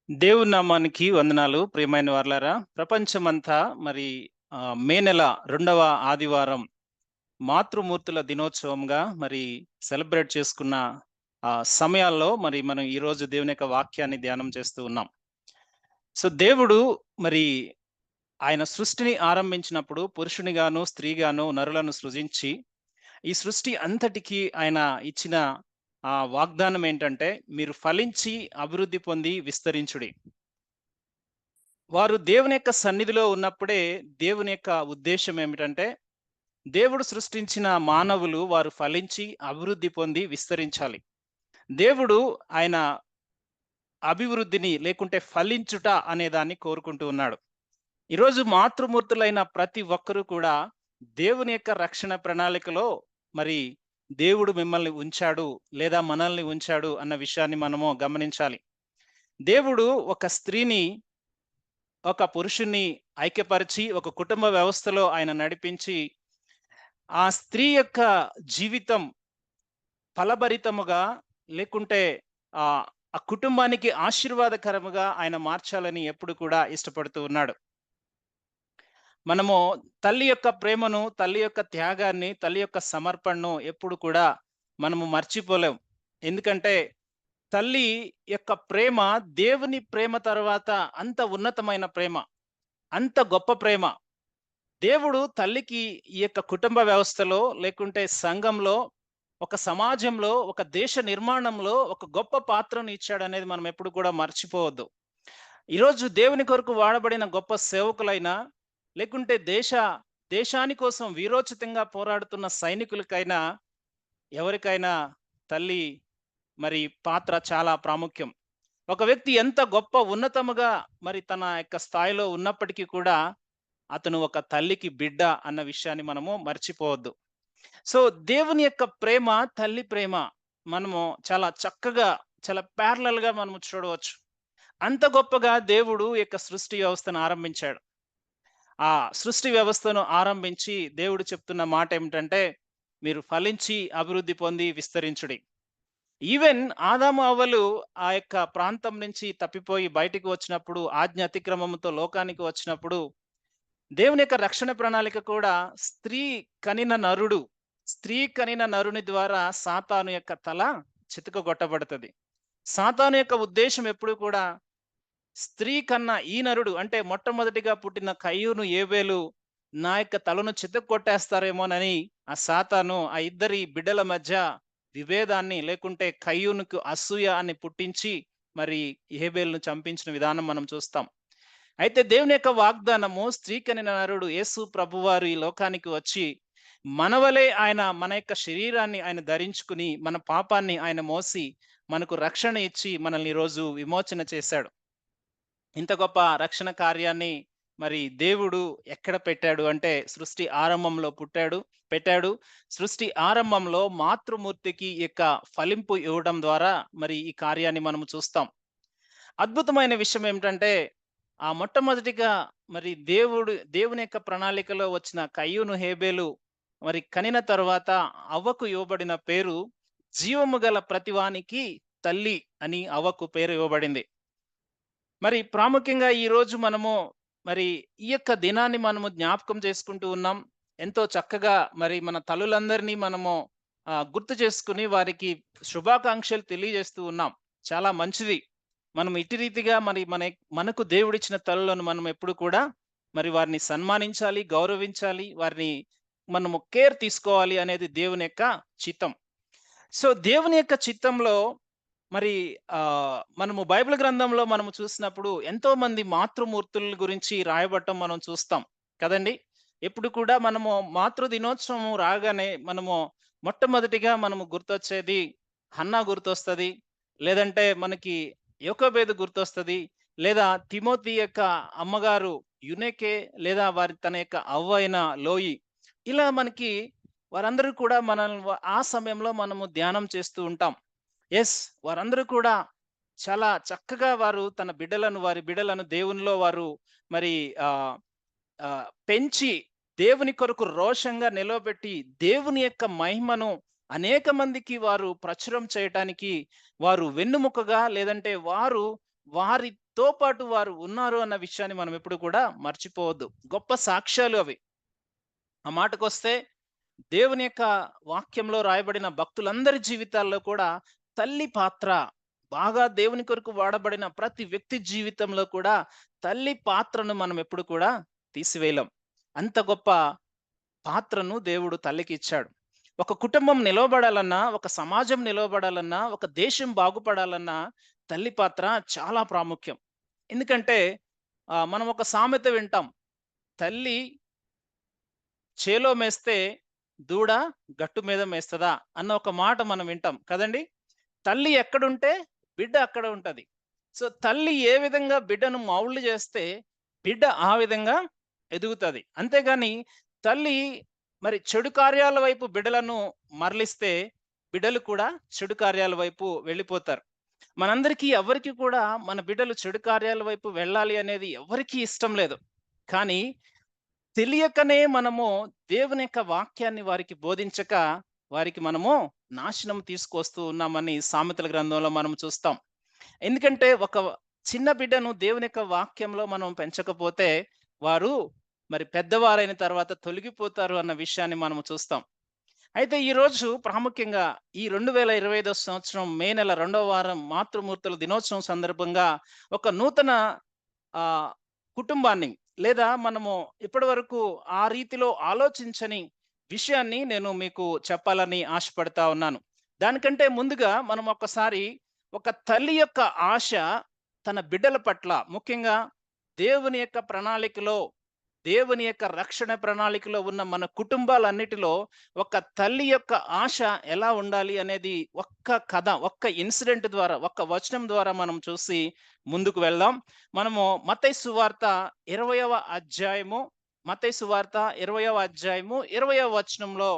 దేవుని నామానికి వందనాలు ప్రియమైన వారలారా. ప్రపంచమంతా మరి మే నెల 2వ ఆదివారం మాతృమూర్తుల దినోత్సవంగా మరి సెలబ్రేట్ చేసుకున్న సమయాల్లో మరి మనం ఈరోజు దేవుని యొక్క వాక్యాన్ని ధ్యానం చేస్తూ ఉన్నాం. సో, దేవుడు మరి ఆయన సృష్టిని ఆరంభించినప్పుడు పురుషునిగాను, స్త్రీగాను నరులను సృజించి, ఈ సృష్టి అంతటికి ఆయన ఇచ్చిన వాగ్దానం ఏంటంటే, మీరు ఫలించి అభివృద్ధి పొంది విస్తరించుడి. వారు దేవుని యొక్క సన్నిధిలో ఉన్నప్పుడే దేవుని యొక్క ఉద్దేశ్యం ఏమిటంటే, దేవుడు సృష్టించిన మానవులు వారు ఫలించి, అభివృద్ధి పొంది విస్తరించాలి. దేవుడు ఆయన అభివృద్ధిని లేకుంటే ఫలించుట అనే దాన్ని కోరుకుంటూ ఉన్నాడు. ఈరోజు మాతృమూర్తులైన ప్రతి ఒక్కరూ కూడా దేవుని యొక్క రక్షణ ప్రణాళికలో మరి దేవుడు మిమ్మల్ని ఉంచాడు లేదా మనల్ని ఉంచాడు అన్న విషయాన్ని మనము గమనించాలి. దేవుడు ఒక స్త్రీని ఒక పురుషుణ్ణి ఐక్యపరిచి, ఒక కుటుంబ వ్యవస్థలో ఆయన నడిపించి, ఆ స్త్రీ యొక్క జీవితం ఫలభరితముగా లేకుంటే ఆ కుటుంబానికి ఆశీర్వాదకరముగా ఆయన మార్చాలని ఎప్పుడు కూడా ఇష్టపడుతూ ఉన్నాడు. మనము తల్లి యొక్క ప్రేమను, తల్లి యొక్క త్యాగాన్ని, తల్లి యొక్క సమర్పణను ఎప్పుడు కూడా మనము మర్చిపోలేం. ఎందుకంటే తల్లి యొక్క ప్రేమ దేవుని ప్రేమ తర్వాత అంత ఉన్నతమైన ప్రేమ. అంత గొప్ప ప్రేమ. దేవుడు తల్లికి ఈ యొక్క కుటుంబ వ్యవస్థలో లేకుంటే సంఘంలో, ఒక సమాజంలో, ఒక దేశ నిర్మాణంలో ఒక గొప్ప పాత్రను ఇచ్చాడనేది మనం ఎప్పుడు కూడా మర్చిపోవద్దు. ఈరోజు దేవుని కొరకు వాడబడిన గొప్ప సేవకులైనా, లేకుంటే దేశాని కోసం వీరోచితంగా పోరాడుతున్న సైనికులకైనా, ఎవరికైనా తల్లి మరి పాత్ర చాలా ప్రాముఖ్యం. ఒక వ్యక్తి ఎంత గొప్ప ఉన్నతముగా మరి తన యొక్క స్థాయిలో ఉన్నప్పటికీ కూడా అతను ఒక తల్లికి బిడ్డ అన్న విషయాన్ని మనము మర్చిపోవద్దు. సో, దేవుని యొక్క ప్రేమ, తల్లి ప్రేమ మనము చాలా చక్కగా, చాలా ప్యారలల్‌గా మనము చూడవచ్చు. అంత గొప్పగా దేవుడు ఈ యొక్క సృష్టి వ్యవస్థను ఆరంభించాడు. ఆ సృష్టి వ్యవస్థను ఆరంభించి దేవుడు చెప్తున్న మాట ఏమిటంటే, మీరు ఫలించి అభివృద్ధి పొంది విస్తరించుడి. ఈవెన్ ఆదాము అవ్వలు ఆ యొక్క ప్రాంతం నుంచి తప్పిపోయి బయటికి వచ్చినప్పుడు, ఆజ్ఞ అతిక్రమముతో లోకానికి వచ్చినప్పుడు, దేవుని యొక్క రక్షణ ప్రణాళిక కూడా స్త్రీ కనిన నరుడు, స్త్రీ కనిన నరుని ద్వారా సాతాను యొక్క తల చితకగొట్టబడుతది. సాతాను యొక్క ఉద్దేశ్యం ఎప్పుడు కూడా స్త్రీ కన్నా ఈ నరుడు అంటే మొట్టమొదటిగా పుట్టిన కయ్యూను, ఏబేలు నా యొక్క తలను చితక్కొట్టేస్తారేమోనని ఆ సాతాను ఆ ఇద్దరి బిడ్డల మధ్య విభేదాన్ని లేకుంటే కయ్యూనుకు అసూయ అని పుట్టించి మరి హేబేలును చంపించిన విధానం మనం చూస్తాం. అయితే దేవుని యొక్క వాగ్దానము స్త్రీ కనిన నరుడు యేసు ప్రభువారు ఈ లోకానికి వచ్చి మనవలే ఆయన మన యొక్క శరీరాన్ని ఆయన ధరించుకుని మన పాపాన్ని ఆయన మోసి మనకు రక్షణ ఇచ్చి మనల్ని ఈరోజు విమోచన చేశాడు. ఇంత గొప్ప రక్షణ కార్యాన్ని మరి దేవుడు ఎక్కడ పెట్టాడు అంటే సృష్టి ఆరంభంలో పెట్టాడు. సృష్టి ఆరంభంలో మాతృమూర్తికి ఈ యొక్క ఫలింపు ఇవ్వడం ద్వారా మరి ఈ కార్యాన్ని మనము చూస్తాం. అద్భుతమైన విషయం ఏమిటంటే ఆ మొట్టమొదటిగా మరి దేవుని యొక్క ప్రణాళికలో వచ్చిన కయ్యూను, హేబేలు మరి కనిన తరువాత అవ్వకు ఇవ్వబడిన పేరు జీవము గల ప్రతివానికి తల్లి అని అవ్వకు పేరు ఇవ్వబడింది. మరి ప్రాముఖ్యంగా ఈరోజు మనము మరి ఈ యొక్క దినాన్ని మనము జ్ఞాపకం చేసుకుంటూ ఉన్నాం. ఎంతో చక్కగా మరి మన తల్లులందరినీ మనము గుర్తు చేసుకుని వారికి శుభాకాంక్షలు తెలియజేస్తూ ఉన్నాం. చాలా మంచిది. మనం ఇట్టి రీతిగా మరి మనకు దేవుడిచ్చిన తల్లులను మనం ఎప్పుడు కూడా మరి వారిని సన్మానించాలి, గౌరవించాలి, వారిని మనము కేర్ తీసుకోవాలి అనేది దేవుని యొక్క చిత్తం. సో, దేవుని యొక్క చిత్తంలో మరి మనము బైబిల్ గ్రంథంలో మనము చూసినప్పుడు ఎంతో మంది మాతృమూర్తుల గురించి రాయబడటం మనం చూస్తాం కదండీ! ఎప్పుడు కూడా మనము మాతృ దినోత్సవం రాగానే మనము మొట్టమొదటిగా మనము గుర్తొచ్చేది హన్నా గుర్తొస్తది. లేదంటే మనకి యోకోబేదు గుర్తొస్తది. లేదా తిమోతి యొక్క అమ్మగారు యునెకే లేదా తన యొక్క అవ్వ అయిన లోయి. ఇలా మనకి వారందరూ కూడా ఆ సమయంలో మనము ధ్యానం చేస్తూ ఉంటాం. యెస్. వారందరూ కూడా చాలా చక్కగా వారి బిడ్డలను దేవునిలో వారు మరి ఆహ్, పెంచి దేవుని కొరకు రోషంగా నిలవబెట్టి, దేవుని యొక్క మహిమను అనేక మందికి వారు ప్రచురం చేయటానికి వారు వెన్నుముకగా లేదంటే వారి తో పాటు వారు ఉన్నారు అన్న విషయాన్ని మనం ఎప్పుడు కూడా మర్చిపోవద్దు. గొప్ప సాక్ష్యాలు అవి. ఆ మాటకొస్తే దేవుని యొక్క వాక్యంలో రాయబడిన భక్తులందరి జీవితాల్లో కూడా తల్లి పాత్ర బాగా దేవుని కొరకు వాడబడిన ప్రతి వ్యక్తి జీవితంలో కూడా తల్లి పాత్రను మనం ఎప్పుడు కూడా తీసివేయలేం. అంత గొప్ప పాత్రను దేవుడు తల్లికి ఇచ్చాడు. ఒక కుటుంబం నిలవబడాలన్నా, ఒక సమాజం నిలవబడాలన్నా, ఒక దేశం బాగుపడాలన్నా తల్లి పాత్ర చాలా ప్రాముఖ్యం. ఎందుకంటే మనం ఒక సామెత వింటాం. తల్లి చేలో మేస్తే దూడ గట్టు మీద మేస్తదా అన్న ఒక మాట మనం వింటాం కదండీ! తల్లి ఎక్కడుంటే బిడ్డ అక్కడ ఉంటది. సో, తల్లి ఏ విధంగా బిడ్డను మౌల్డ్ చేస్తే బిడ్డ ఆ విధంగా ఎదుగుతది. అంతేగాని తల్లి మరి చెడు కార్యాల వైపు బిడ్డలను మరలిస్తే బిడ్డలు కూడా చెడు కార్యాల వైపు వెళ్ళిపోతారు. మనందరికీ ఎవ్వరికీ కూడా మన బిడ్డలు చెడు కార్యాల వైపు వెళ్ళాలి అనేది ఎవ్వరికీ ఇష్టం లేదు. కానీ తెలియకనే మనము దేవుని యొక్క వాక్యాన్ని వారికి బోధించక, వారికి మనము నాశనం తీసుకొస్తూ ఉన్నామని సామెతల గ్రంథంలో మనం చూస్తాం. ఎందుకంటే ఒక చిన్న బిడ్డను దేవుని యొక్క వాక్యంలో మనం పెంచకపోతే వారు మరి పెద్దవారైన తర్వాత తొలగిపోతారు అన్న విషయాన్ని మనము చూస్తాం. అయితే ఈరోజు ప్రాముఖ్యంగా ఈ 2025 సంవత్సరం మే నెల 2వ వారం మాతృమూర్తుల దినోత్సవం సందర్భంగా ఒక నూతన ఆహ్, కుటుంబాన్ని లేదా మనము ఇప్పటివరకు ఆ రీతిలో ఆలోచించని విషయాన్ని నేను మీకు చెప్పాలని ఆశపడతా ఉన్నాను. దానికంటే ముందుగా మనం ఒక్కసారి ఒక తల్లి యొక్క ఆశ తన బిడ్డల పట్ల ముఖ్యంగా దేవుని యొక్క ప్రణాళికలో, దేవుని యొక్క రక్షణ ప్రణాళికలో ఉన్న మన కుటుంబాలన్నిటిలో ఒక తల్లి యొక్క ఆశ ఎలా ఉండాలి అనేది ఒక్క కథ, ఒక్క ఇన్సిడెంట్ ద్వారా, ఒక్క వచనం ద్వారా మనం చూసి ముందుకు వెళ్దాం. మనము మత్తయి సువార్త 20వ అధ్యాయము, మత్తయి సువార్త 20వ అధ్యాయము 20వ వచనంలో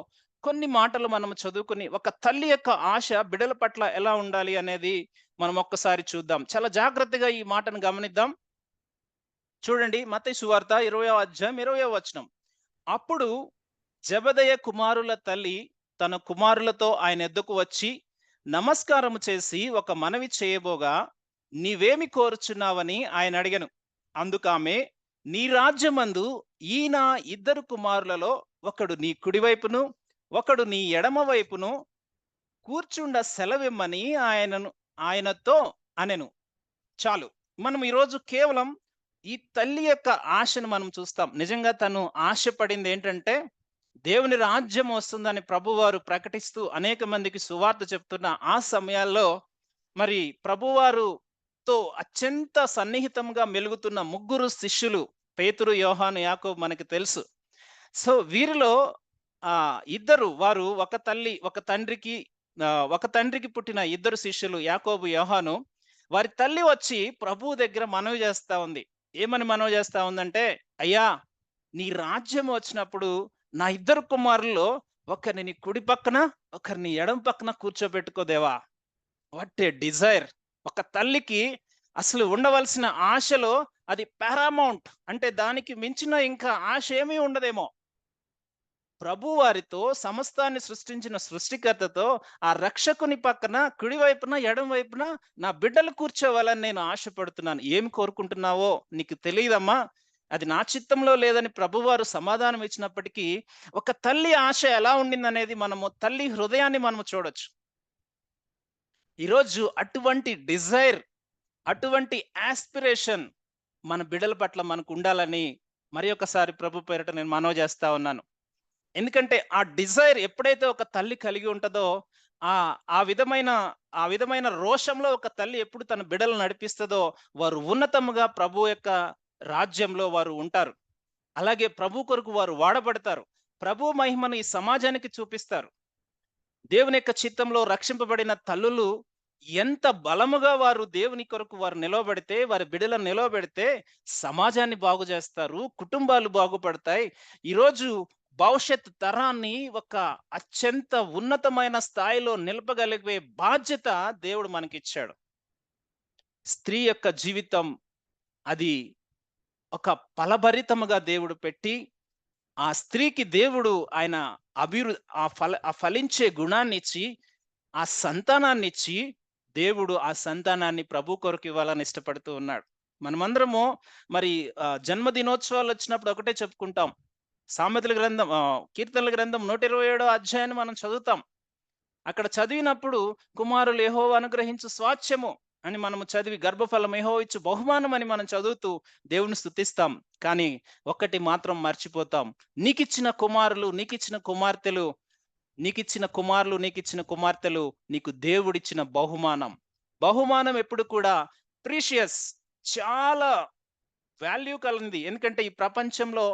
కొన్ని మాటలు మనం చదువుకుని ఒక తల్లి యొక్క ఆశ బిడ్డల పట్ల ఎలా ఉండాలి అనేది మనం ఒక్కసారి చూద్దాం. చాలా జాగ్రత్తగా ఈ మాటను గమనిద్దాం. చూడండి మత్తయి సువార్త 20వ అధ్యాయం 20వ వచనం. అప్పుడు జెబెదయి కుమారుల తల్లి తన కుమారులతో ఆయన ఎద్దకు వచ్చి నమస్కారము చేసి ఒక మనవి చేయబోగా, నీవేమి కోరుచున్నావని ఆయన అడిగెను. అందుకామె, నీ రాజ్యమందు ఈ నా ఇద్దరు కుమారులలో ఒకడు నీ కుడివైపును ఒకడు నీ ఎడమ వైపును కూర్చుండ సెలవిమ్మని ఆయనతో అనెను. చాలు. మనం ఈరోజు కేవలం ఈ తల్లి యొక్క ఆశను మనం చూస్తాం. నిజంగా తను ఆశపడింది ఏంటంటే దేవుని రాజ్యం వస్తుందని ప్రభువారు ప్రకటిస్తూ అనేక మందికి సువార్త చెప్తున్న ఆ సమయాల్లో మరి ప్రభువారుతో అత్యంత సన్నిహితంగా మెలుగుతున్న ముగ్గురు శిష్యులు పేతురు, యోహాను, యాకోబు మనకి తెలుసు. సో వీరిలో ఇద్దరు వారు ఒక తండ్రికి పుట్టిన ఇద్దరు శిష్యులు యాకోబు, యోహాను. వారి తల్లి వచ్చి ప్రభువు దగ్గర మనవి చేస్తా ఉంది. ఏమని మనవి చేస్తా ఉందంటే, అయ్యా నీ రాజ్యం వచ్చినప్పుడు నా ఇద్దరు కుమారుల్లో ఒకరిని నీ కుడి పక్కన ఒకరిని ఎడమ పక్కన కూర్చోబెట్టుకో దేవా. What a desire! ఒక తల్లికి అసలు ఉండవలసిన ఆశలో అది పారామౌంట్. అంటే దానికి మించిన ఇంకా ఆశ ఏమీ ఉండదేమో. ప్రభువారితో సమస్తాన్ని సృష్టించిన సృష్టికర్తతో ఆ రక్షకుని పక్కన కుడి వైపున ఎడమ వైపున నా బిడ్డలు కూర్చోవాలని నేను ఆశపడుతున్నాను. ఏమి కోరుకుంటున్నావో నీకు తెలియదమ్మా, అది నా చిత్తంలో లేదని ప్రభువారు సమాధానం ఇచ్చినప్పటికీ ఒక తల్లి ఆశ ఎలా ఉండిందనేది మనము తల్లి హృదయాన్ని మనము చూడొచ్చు. ఈరోజు అటువంటి డిజైర్, అటువంటి యాస్పిరేషన్ మన బిడ్డల పట్ల మనకు ఉండాలని మరి ఒకసారి ప్రభు పేరిట నేను మనవి చేస్తా ఉన్నాను. ఎందుకంటే ఆ డిజైర్ ఎప్పుడైతే ఒక తల్లి కలిగి ఉంటదో ఆ ఆ విధమైన ఆ విధమైన రోషంలో ఒక తల్లి ఎప్పుడు తన బిడ్డలను నడిపిస్తదో వారు ఉన్నతముగా ప్రభు యొక్క రాజ్యంలో వారు ఉంటారు. అలాగే ప్రభు కొరకు వారు వాడబడతారు. ప్రభు మహిమను ఈ సమాజానికి చూపిస్తారు. దేవుని యొక్క చిత్తంలో రక్షింపబడిన తల్లులు ఎంత బలముగా వారు దేవుని కొరకు వారు నిలవబడితే, వారి బిడ్డలను నిలవబెడితే సమాజాన్ని బాగు చేస్తారు, కుటుంబాలు బాగుపడతాయి. ఈరోజు భవిష్యత్ తరాన్ని ఒక అత్యంత ఉన్నతమైన స్థాయిలో నిలపగలిగే బాధ్యత దేవుడు మనకిచ్చాడు. స్త్రీ యొక్క జీవితం అది ఒక ఫలభరితముగా దేవుడు పెట్టి, ఆ స్త్రీకి దేవుడు ఆయన ఆ ఫలించే గుణాన్నిచ్చి, ఆ సంతానాన్నిచ్చి, దేవుడు ఆ సంతానాన్ని ప్రభు కొరకు ఇవ్వాలని ఇష్టపడుతూ ఉన్నాడు. మనమందరము మరి జన్మదినోత్సవాలు వచ్చినప్పుడు ఒకటే చెప్పుకుంటాం. సామెతల గ్రంథం కీర్తనల గ్రంథం 127 అధ్యాయాన్ని మనం చదువుతాం. అక్కడ చదివినప్పుడు కుమారులు యెహోవా అనుగ్రహించు స్వాస్థ్యము అని మనము చదివి గర్భఫలం యెహోవా ఇచ్చు బహుమానం అని మనం చదువుతూ దేవుని స్తుతిస్తాం. కానీ ఒక్కటి మాత్రం మర్చిపోతాం. నీకిచ్చిన కుమారులు, నీకిచ్చిన కుమార్తెలు, నీకిచ్చిన కుమార్తెలు నీకు దేవుడిచ్చిన బహుమానం. బహుమానం ఎప్పుడు కూడా ప్రీషియస్, చాలా వాల్యూ కలిగింది. ఎందుకంటే ఈ ప్రపంచంలో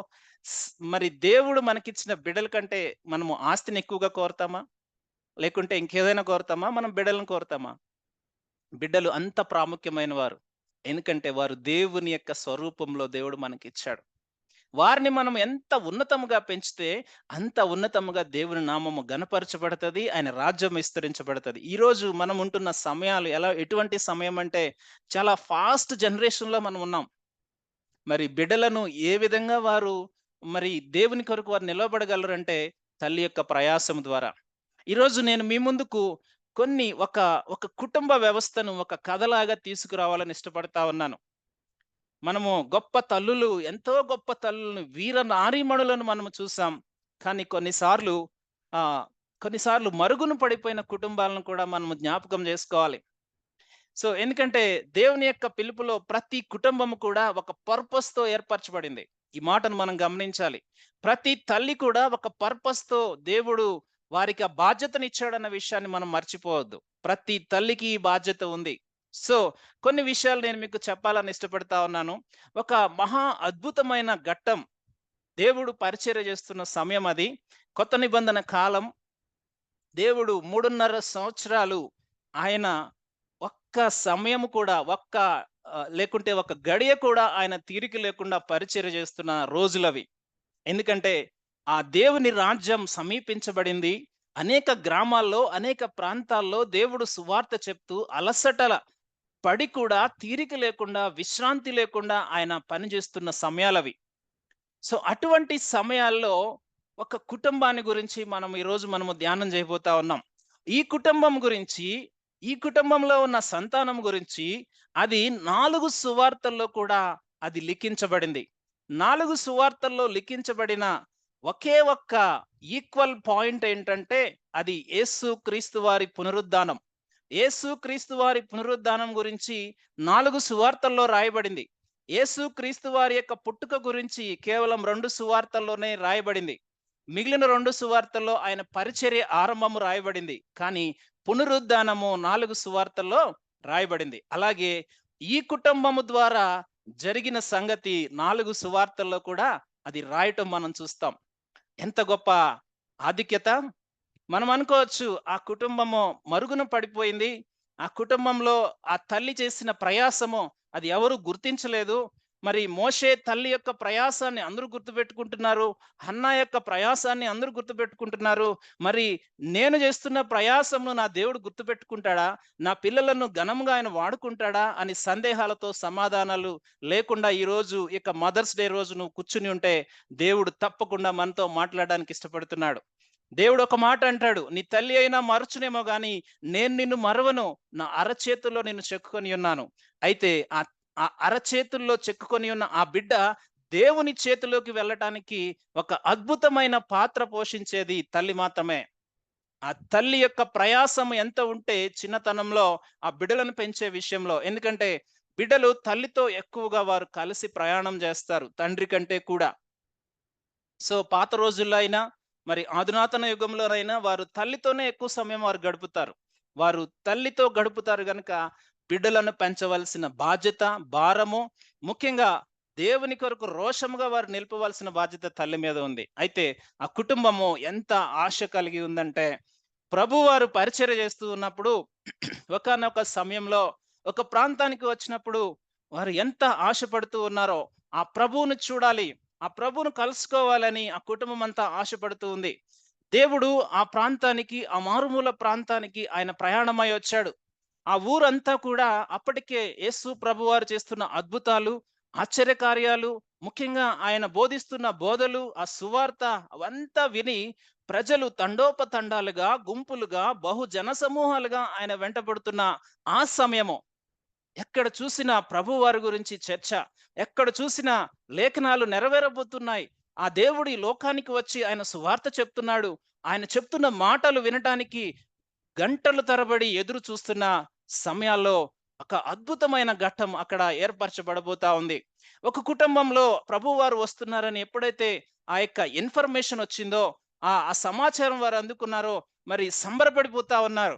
మరి దేవుడు మనకిచ్చిన బిడ్డల కంటే మనము ఆస్తిని ఎక్కువగా కోరతామా? లేకుంటే ఇంకేదైనా కోరతామా? మనం బిడ్డలను కోరతామా? బిడ్డలు అంత ప్రాముఖ్యమైన వారు. ఎందుకంటే వారు దేవుని యొక్క స్వరూపంలో దేవుడు మనకిచ్చాడు. వారిని మనం ఎంత ఉన్నతముగా పెంచితే అంత ఉన్నతముగా దేవుని నామము ఘనపరచబడతది. ఆయన రాజ్యం విస్తరించబడతది. ఈరోజు మనం ఉంటున్న సమయాలు ఎటువంటి సమయం అంటే చాలా ఫాస్ట్ జనరేషన్‌లో మనం ఉన్నాం. మరి బిడ్డలను ఏ విధంగా వారు మరి దేవుని కొరకు వారు నిలవబడగలరంటే తల్లి యొక్క ప్రయాసం ద్వారా. ఈరోజు నేను మీ ముందుకు కొన్ని ఒక కుటుంబ వ్యవస్థను ఒక కథలాగా తీసుకురావాలని ఇష్టపడతా ఉన్నాను. మనము గొప్ప తల్లులు, ఎంతో గొప్ప తల్లులను, వీర నారీమణులను మనము చూసాం. కానీ ఆహ్, కొన్నిసార్లు మరుగున పడిపోయిన కుటుంబాలను కూడా మనము జ్ఞాపకం జేసుకోవాలి. ఎందుకంటే దేవుని యొక్క పిలుపులో ప్రతి కుటుంబము కూడా ఒక పర్పస్‌తో ఏర్పరచబడింది. ఈ మాటను మనం గమనించాలి. ప్రతి తల్లి కూడా ఒక పర్పస్‌తో దేవుడు వారికి ఆ బాధ్యతనిచ్చాడన్న విషయాన్ని మనం మర్చిపోవద్దు. ప్రతి తల్లికి ఈ బాధ్యత ఉంది. సో, కొన్ని విషయాలు నేను మీకు చెప్పాలని ఇష్టపడతా ఉన్నాను. ఒక మహా అద్భుతమైన ఘట్టం, దేవుడు పరిచర్య చేస్తున్న సమయం అది. కొత్త నిబంధన కాలం. దేవుడు 3:30 సంవత్సరాలు ఆయన ఒక్క సమయం కూడా లేకుంటే ఒక గడియ కూడా ఆయన తీరిక లేకుండా పరిచర్య చేస్తున్న రోజులవి. ఎందుకంటే ఆ దేవుని రాజ్యం సమీపించబడింది. అనేక గ్రామాల్లో, అనేక ప్రాంతాల్లో దేవుడు సువార్త చెప్తూ అలసటల పడి కూడా తీరిక లేకుండా, విశ్రాంతి లేకుండా ఆయన పనిచేస్తున్న సమయాలవి. అటువంటి సమయాల్లో ఒక కుటుంబాన్ని గురించి ఈరోజు మనము ధ్యానం చేయబోతా ఉన్నాం. ఈ కుటుంబం గురించి, ఈ కుటుంబంలో ఉన్న సంతానం గురించి అది 4 సువార్తల్లో కూడా అది లిఖించబడింది. 4 సువార్తల్లో లిఖించబడిన ఒకే ఒక్క ఈక్వల్ పాయింట్ ఏంటంటే అది యేసుక్రీస్తు వారి పునరుద్ధానం. యేసుక్రీస్తు వారి పునరుద్ధానం గురించి 4 సువార్తల్లో రాయబడింది. యేసుక్రీస్తు వారి యొక్క పుట్టుక గురించి కేవలం 2 సువార్తల్లోనే రాయబడింది. మిగిలిన 2 సువార్తల్లో ఆయన పరిచర్య ఆరంభము రాయబడింది. కానీ పునరుద్ధానము 4 సువార్తల్లో రాయబడింది. అలాగే ఈ కుటుంబము ద్వారా జరిగిన సంగతి 4 సువార్తల్లో కూడా అది రాయటం మనం చూస్తాం. ఎంత గొప్ప ఆధిక్యత! మనం అనుకోవచ్చు ఆ కుటుంబము మరుగున పడిపోయింది. ఆ కుటుంబంలో ఆ తల్లి చేసిన ప్రయాసము అది ఎవరు గుర్తించలేదు. మరి మోషే తల్లి యొక్క ప్రయాసాన్ని అందరూ గుర్తుపెట్టుకుంటున్నారు. హన్నా యొక్క ప్రయాసాన్ని అందరూ గుర్తుపెట్టుకుంటున్నారు. మరి నేను చేస్తున్న ప్రయాసమును నా దేవుడు గుర్తుపెట్టుకుంటాడా? నా పిల్లలను ఘనంగా ఆయన వాడుకుంటాడా? అని సందేహాలతో సమాధానాలు లేకుండా ఈరోజు మదర్స్ డే రోజు నువ్వు కూర్చుని ఉంటే దేవుడు తప్పకుండా మనతో మాట్లాడడానికి ఇష్టపడుతున్నాడు. దేవుడు ఒక మాట అంటాడు, నీ తల్లి అయినా మరచునేమో గాని నేను నిన్ను మరవను, నా అరచేతుల్లో నిన్ను చెక్కుకొని ఉన్నాను. అయితే ఆ అరచేతుల్లో చెక్కుకొని ఉన్న ఆ బిడ్డ దేవుని చేతిలోకి వెళ్ళటానికి ఒక అద్భుతమైన పాత్ర పోషించేది తల్లి మాత్రమే. ఆ తల్లి యొక్క ప్రయాసం ఎంత ఉంటే చిన్నతనంలో ఆ బిడ్డలను పెంచే విషయంలో, ఎందుకంటే బిడ్డలు తల్లితో ఎక్కువగా వారు కలిసి ప్రయాణం చేస్తారు తండ్రి కంటే కూడా. పాత రోజుల్లో అయినా మరి అధునాతన యుగంలోనైనా వారు తల్లితోనే ఎక్కువ సమయం వారు గడుపుతారు. వారు తల్లితో గడుపుతారు గనుక బిడ్డలను పెంచవలసిన బాధ్యత, భారము, ముఖ్యంగా దేవుని కొరకు రోషముగా వారు నిలపవలసిన బాధ్యత తల్లి మీద ఉంది. అయితే ఆ కుటుంబము ఎంత ఆశ కలిగి ఉందంటే ప్రభువారు పరిచర్య చేస్తూ ఉన్నప్పుడు ఒకానొక సమయంలో ఒక ప్రాంతానికి వచ్చినప్పుడు వారు ఎంత ఆశపడుతూ ఉన్నారో ఆ ప్రభువును చూడాలి, ఆ ప్రభువును కలుసుకోవాలని ఆ కుటుంబం అంతా ఆశపడుతూ ఉంది. దేవుడు ఆ ప్రాంతానికి, ఆ మారుమూల ప్రాంతానికి ఆయన ప్రయాణమై వచ్చాడు. ఆ ఊరంతా కూడా అప్పటికే యేసు ప్రభువారు చేస్తున్న అద్భుతాలు, ఆశ్చర్యకార్యాలు, ముఖ్యంగా ఆయన బోధిస్తున్న బోధలు, ఆ సువార్త అవంతా విని ప్రజలు తండోపతండాలుగా, గుంపులుగా, బహు జన సమూహాలుగా ఆయన వెంటబడుతున్న ఆ సమయము. ఎక్కడ చూసినా ప్రభువారి గురించి చర్చ, ఎక్కడ చూసినా లేఖనాలు నెరవేరబోతున్నాయి. ఆ దేవుడు ఈ లోకానికి వచ్చి ఆయన సువార్త చెప్తున్నాడు. ఆయన చెప్తున్న మాటలు వినటానికి గంటలు తరబడి ఎదురు చూస్తున్న సమయాల్లో ఒక అద్భుతమైన ఘట్టం అక్కడ ఏర్పరచబడబోతా ఉంది. ఒక కుటుంబంలో ప్రభువారు వస్తున్నారని ఎప్పుడైతే ఆ యొక్క ఇన్ఫర్మేషన్ వచ్చిందో, ఆ సమాచారం వారు అందుకున్నారో, మరి సంబరపడిపోతా ఉన్నారు.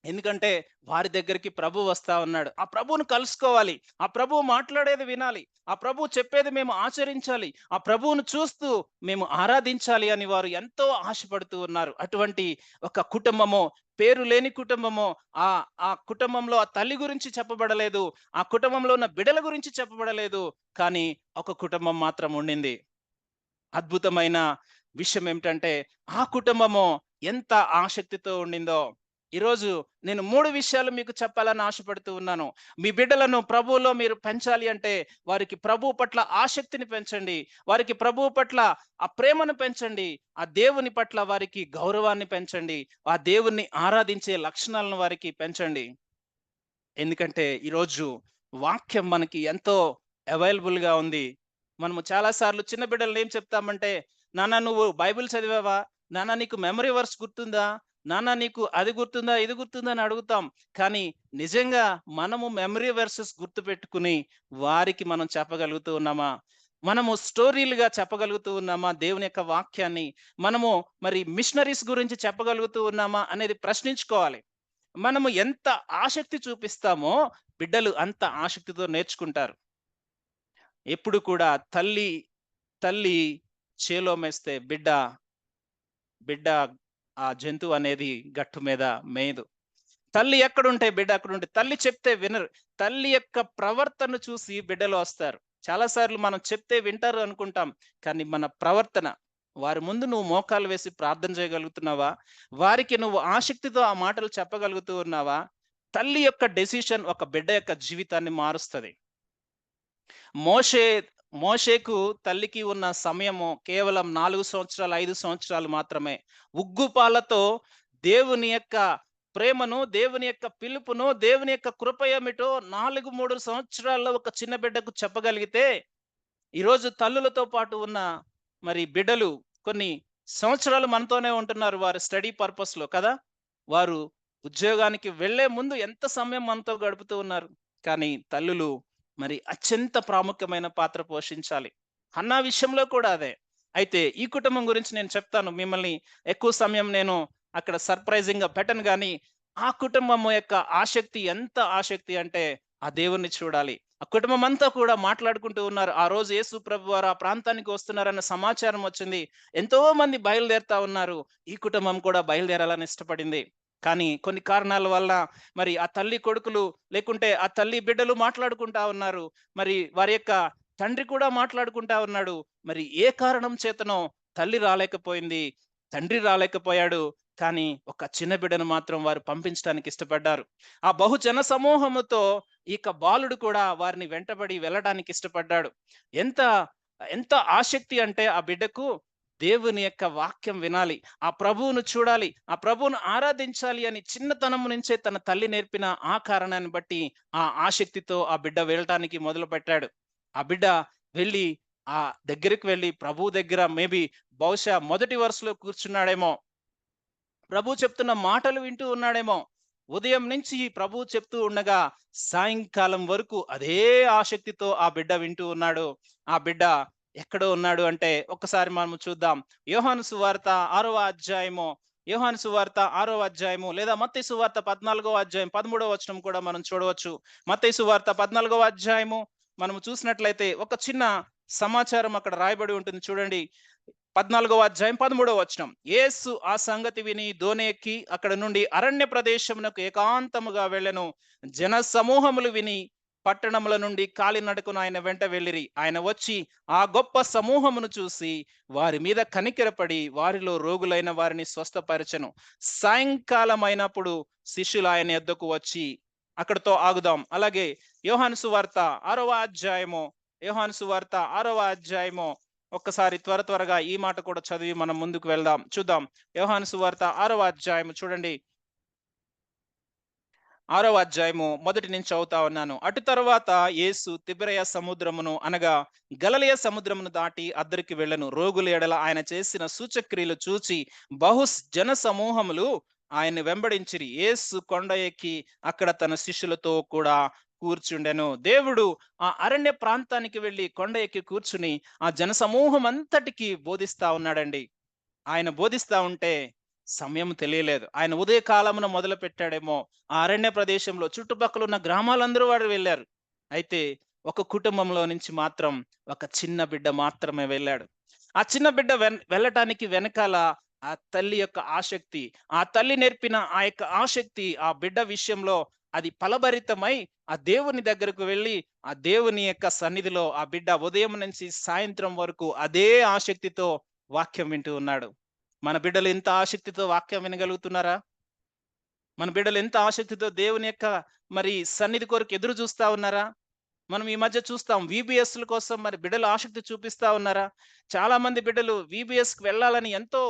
ఎందుకంటే వారి దగ్గరికి ప్రభు వస్తా ఉన్నాడు. ఆ ప్రభువును కలుసుకోవాలి. ఆ ప్రభువు మాట్లాడేది వినాలి. ఆ ప్రభువు చెప్పేది మేము ఆచరించాలి. ఆ ప్రభువును చూస్తూ మేము ఆరాధించాలి అని వారు ఎంతో ఆశపడుతూ ఉన్నారు. అటువంటి ఒక కుటుంబము, పేరు లేని కుటుంబము. ఆ ఆ కుటుంబంలో ఆ తల్లి గురించి చెప్పబడలేదు. ఆ కుటుంబంలో ఉన్న బిడ్డల గురించి చెప్పబడలేదు. కానీ ఒక కుటుంబం మాత్రం ఉండింది. అద్భుతమైన విషయం ఏమిటంటే, ఆ కుటుంబము ఎంత ఆసక్తితో ఉండిందో. ఈరోజు నేను 3 విషయాలు మీకు చెప్పాలని ఆశపడుతూ ఉన్నాను. మీ బిడ్డలను ప్రభువులో మీరు పెంచాలి అంటే, వారికి ప్రభువు పట్ల ఆసక్తిని పెంచండి. వారికి ప్రభువు పట్ల ఆ ప్రేమను పెంచండి. ఆ దేవుని పట్ల వారికి గౌరవాన్ని పెంచండి. ఆ దేవుణ్ణి ఆరాధించే లక్షణాలను వారికి పెంచండి. ఎందుకంటే ఈరోజు వాక్యం మనకి ఎంతో అవైలబుల్‌గా ఉంది. మనము చాలా సార్లు చిన్న బిడ్డలని ఏం చెప్తామంటే, "నాన్న నువ్వు బైబిల్ చదివావా? నాన్న నీకు మెమరీ వర్స్ గుర్తుందా? నాన్న నీకు అది గుర్తుందా? ఇది గుర్తుందా?" అని అడుగుతాం. కానీ నిజంగా మనము మెమరీ వర్సెస్ గుర్తుపెట్టుకుని వారికి మనం చెప్పగలుగుతూ ఉన్నామా? మనము స్టోరీలుగా చెప్పగలుగుతూ ఉన్నామా దేవుని యొక్క వాక్యాన్ని? మనము మరి మిషనరీస్ గురించి చెప్పగలుగుతూ ఉన్నామా అనేది ప్రశ్నించుకోవాలి. మనము ఎంత ఆసక్తి చూపిస్తామో బిడ్డలు అంత ఆసక్తితో నేర్చుకుంటారు. ఎప్పుడు కూడా తల్లి చేలో మేస్తే బిడ్డ ఆ జంతువు అనేది గట్టు మీద మేయదు. తల్లి ఎక్కడుంటే బిడ్డ అక్కడుంటే తల్లి చెప్తే వినరు. తల్లి యొక్క ప్రవర్తన చూసి బిడ్డలు వస్తారు. చాలా సార్లు మనం చెప్తే వింటారు అనుకుంటాం. కానీ మన ప్రవర్తన, వారి ముందు నువ్వు మోకాలు వేసి ప్రార్థన చేయగలుగుతున్నావా? వారికి నువ్వు ఆసక్తితో ఆ మాటలు చెప్పగలుగుతూ ఉన్నావా? తల్లి యొక్క డెసిషన్ ఒక బిడ్డ యొక్క జీవితాన్ని మారుస్తది. మోషే మోషేకు తల్లికి ఉన్న సమయము కేవలం 4 సంవత్సరాలు, 5 సంవత్సరాలు మాత్రమే. ఉగ్గుపాలతో దేవుని యొక్క ప్రేమను, దేవుని యొక్క పిలుపును, దేవుని యొక్క కృప ఏమిటో 4, 3 సంవత్సరాల్లో ఒక చిన్న బిడ్డకు చెప్పగలిగితే, ఈరోజు తల్లులతో పాటు ఉన్న మరి బిడ్డలు కొన్ని సంవత్సరాలు మనతోనే ఉంటున్నారు వారు స్టడీ పర్పస్‌లో కదా! వారు ఉద్యోగానికి వెళ్ళే ముందు ఎంత సమయం మనతో గడుపుతూ ఉన్నారు. కానీ తల్లులు మరి అత్యంత ప్రాముఖ్యమైన పాత్ర పోషించాలి. హన్నా విషయంలో కూడా అదే. అయితే ఈ కుటుంబం గురించి నేను చెప్తాను. మిమ్మల్ని ఎక్కువ సమయం నేను అక్కడ సర్ప్రైజింగ్‌గా పెట్టను గానీ, ఆ కుటుంబం యొక్క ఆసక్తి ఎంత ఆసక్తి అంటే ఆ దేవుడిని చూడాలి. ఆ కుటుంబం అంతా కూడా మాట్లాడుకుంటూ ఉన్నారు. ఆ రోజు యేసు ప్రభువారు ఆ ప్రాంతానికి వస్తున్నారన్న సమాచారం వచ్చింది. ఎంతో మంది బయలుదేరుతా ఉన్నారు. ఈ కుటుంబం కూడా బయలుదేరాలని ఇష్టపడింది. కానీ కొన్ని కారణాల వల్ల మరి ఆ తల్లి కొడుకులు లేకుంటే ఆ తల్లి బిడ్డలు మాట్లాడుకుంటా ఉన్నారు. మరి వారి యొక్క తండ్రి కూడా మాట్లాడుకుంటా ఉన్నాడు. మరి ఏ కారణం చేతనో తల్లి రాలేకపోయింది. తండ్రి రాలేకపోయాడు. కానీ ఒక చిన్న బిడ్డను మాత్రం వారు పంపించడానికి ఇష్టపడ్డారు. ఆ బహుజన సమూహముతో ఇక బాలుడు కూడా వారిని వెంటబడి వెళ్ళడానికి ఇష్టపడ్డాడు. ఎంత ఎంత ఆసక్తి అంటే ఆ బిడ్డకు దేవుని యొక్క వాక్యం వినాలి. ఆ ప్రభువును చూడాలి. ఆ ప్రభువును ఆరాధించాలి అని చిన్నతనం నుంచే తన తల్లి నేర్పిన ఆ కారణాన్ని బట్టి ఆ ఆసక్తితో ఆ బిడ్డ వెళ్ళటానికి మొదలుపెట్టాడు. ఆ బిడ్డ వెళ్ళి ఆ దగ్గరికి వెళ్ళి ప్రభువు దగ్గర బహుశా మొదటి వరుసలో కూర్చున్నాడేమో. ప్రభువు చెప్తున్న మాటలు వింటూ ఉన్నాడేమో. ఉదయం నుంచి ప్రభువు చెప్తూ ఉండగా సాయంకాలం వరకు అదే ఆసక్తితో ఆ బిడ్డ వింటూ ఉన్నాడు. ఆ బిడ్డ ఎక్కడో ఉన్నాడు అంటే ఒక్కసారి మనము చూద్దాం. యోహాను సువార్త 6వ అధ్యాయము, యోహాను సువార్త 6వ అధ్యాయము లేదా మత్తయి సువార్త 14వ అధ్యాయం 13వ వచనం కూడా మనం చూడవచ్చు. మత్తయి సువార్త 14వ అధ్యాయము మనము చూసినట్లయితే ఒక చిన్న సమాచారం అక్కడ రాయబడి ఉంటుంది చూడండి. 14వ అధ్యాయం 13వ వచనం. యేసు ఆ సంగతి విని దోణి ఎక్కి అక్కడ నుండి అరణ్య ప్రదేశమునకు ఏకాంతముగా వెళ్ళెను. జన సమూహములు విని పట్టణముల నుండి కాలినడకన ఆయన వెంట వెళ్ళిరి. ఆయన వచ్చి ఆ గొప్ప సమూహమును చూసి వారి మీద కనికరపడి వారిలో రోగులైన వారిని స్వస్థపరచెను. సాయంకాలం అయినప్పుడు శిష్యులు ఆయన యొద్దకు వచ్చి అక్కడితో ఆగుదాం. అలాగే యోహాను సువార్త 6వ అధ్యాయము, యోహాను సువార్త 6వ అధ్యాయము ఒక్కసారి త్వరగా ఈ మాట కూడా చదివి మనం ముందుకు వెళ్దాం. చూద్దాం. యోహాను సువార్త 6వ అధ్యాయం చూడండి. 6వ అధ్యాయము మొదటి నుంచి చదువుతా ఉన్నాను. అటు తరువాత యేసు తిబెరయ సముద్రమును అనగా గలిలయ సముద్రమును దాటి అద్దరికి వెళ్ళెను. రోగుల ఎడల ఆయన చేసిన సూచక్రియలు చూచి బహు జన సమూహములు ఆయన్ని వెంబడించిరి. యేసు కొండ ఎక్కి అక్కడ తన శిష్యులతో కూడా కూర్చుండెను. దేవుడు ఆ అరణ్య ప్రాంతానికి వెళ్ళి కొండ ఎక్కి కూర్చుని ఆ జన సమూహం అంతటికి బోధిస్తా ఉన్నాడండి. ఆయన బోధిస్తా ఉంటే సమయం తెలియలేదు. ఆయన ఉదయ కాలమున మొదలు పెట్టాడేమో, ఆ అరణ్య ప్రదేశంలో చుట్టుపక్కల ఉన్న గ్రామాలందరూ వాడు వెళ్ళారు. అయితే ఒక కుటుంబంలో నుంచి మాత్రం ఒక చిన్న బిడ్డ మాత్రమే వెళ్ళాడు. ఆ చిన్న బిడ్డ వెళ్ళటానికి వెనకాల ఆ తల్లి యొక్క ఆసక్తి, ఆ తల్లి నేర్పిన ఆ యొక్క ఆసక్తి ఆ బిడ్డ విషయంలో అది ఫలభరితమై ఆ దేవుని దగ్గరకు వెళ్ళి ఆ దేవుని యొక్క సన్నిధిలో ఆ బిడ్డ ఉదయం నుంచి సాయంత్రం వరకు అదే ఆసక్తితో వాక్యం వింటూ ఉన్నాడు. మన బిడ్డలు ఎంత ఆసక్తితో వాక్యం వినగలుగుతున్నారా? మన బిడ్డలు ఎంత ఆసక్తితో దేవుని యొక్క మరి సన్నిధి కొరకు ఎదురు చూస్తా ఉన్నారా? మనం ఈ మధ్య చూస్తాం వీబీఎస్‌ల కోసం మరి బిడ్డలు ఆసక్తి చూపిస్తా ఉన్నారా? చాలా మంది బిడ్డలు వీబీఎస్‌కి వెళ్ళాలని ఎంతో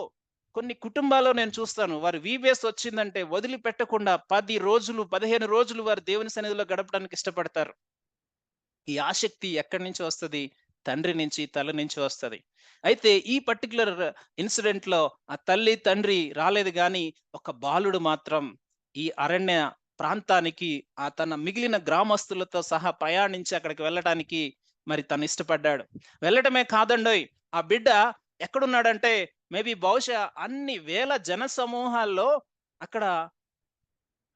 కొన్ని కుటుంబాల్లో నేను చూస్తాను. వారు వీబీఎస్ వచ్చిందంటే వదిలిపెట్టకుండా 10 రోజులు, 15 రోజులు వారు దేవుని సన్నిధిలో గడపడానికి ఇష్టపడతారు. ఈ ఆసక్తి ఎక్కడి నుంచి వస్తది? తండ్రి నుంచి, తల్లి నుంచి వస్తది. అయితే ఈ పర్టిక్యులర్ ఇన్సిడెంట్‌లో ఆ తల్లి, తండ్రి రాలేదు గానీ, ఒక బాలుడు మాత్రం ఈ అరణ్య ప్రాంతానికి తన మిగిలిన గ్రామస్తులతో సహా ప్రయాణించి అక్కడికి వెళ్ళటానికి మరి తను ఇష్టపడ్డాడు. వెళ్ళటమే కాదండోయ్! ఆ బిడ్డ ఎక్కడున్నాడంటే మేబీ బహుశా అన్ని వేల జన సమూహాల్లో అక్కడ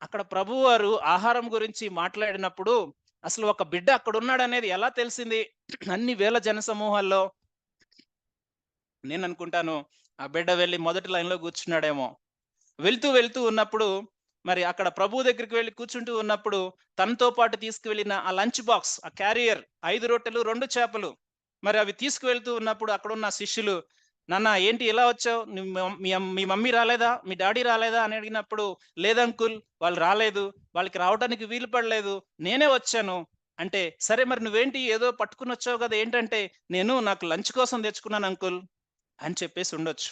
అక్కడ ప్రభువారు ఆహారం గురించి మాట్లాడినప్పుడు అసలు ఒక బిడ్డ అక్కడున్నాడనేది ఎలా తెలిసింది? అన్ని వేల జనసమూహాల్లో నేననుకుంటాను ఆ బిడ్డ వెళ్లి మొదటి లైన్‌లో కూర్చున్నాడేమో. వెళ్తూ ఉన్నప్పుడు మరి అక్కడ ప్రభువు దగ్గరికి వెళ్లి కూర్చుంటూ ఉన్నప్పుడు తనతో పాటు తీసుకువెళ్ళిన ఆ లంచ్ బాక్స్, ఆ క్యారియర్ 5 రొట్టెలు, 2 చేపలు మరి అవి తీసుకువెళ్తూ ఉన్నప్పుడు అక్కడున్న శిష్యులు, "నాన్న ఏంటి ఇలా వచ్చావు? మీ మమ్మీ రాలేదా? మీ డ్యాడీ రాలేదా?" అని అడిగినప్పుడు, "లేదు అంకుల్ వాళ్ళు రాలేదు. వాళ్ళకి రావడానికి వీలు పడలేదు. నేనే వచ్చాను." అంటే, "సరే మరి నువ్వేంటి ఏదో పట్టుకొనొచ్చావు గదా! ఏంటంటే?" "నేను నాకు లంచ్ కోసం తెచ్చుకున్నాను అంకుల్" అని చెప్పేసి ఉండొచ్చు.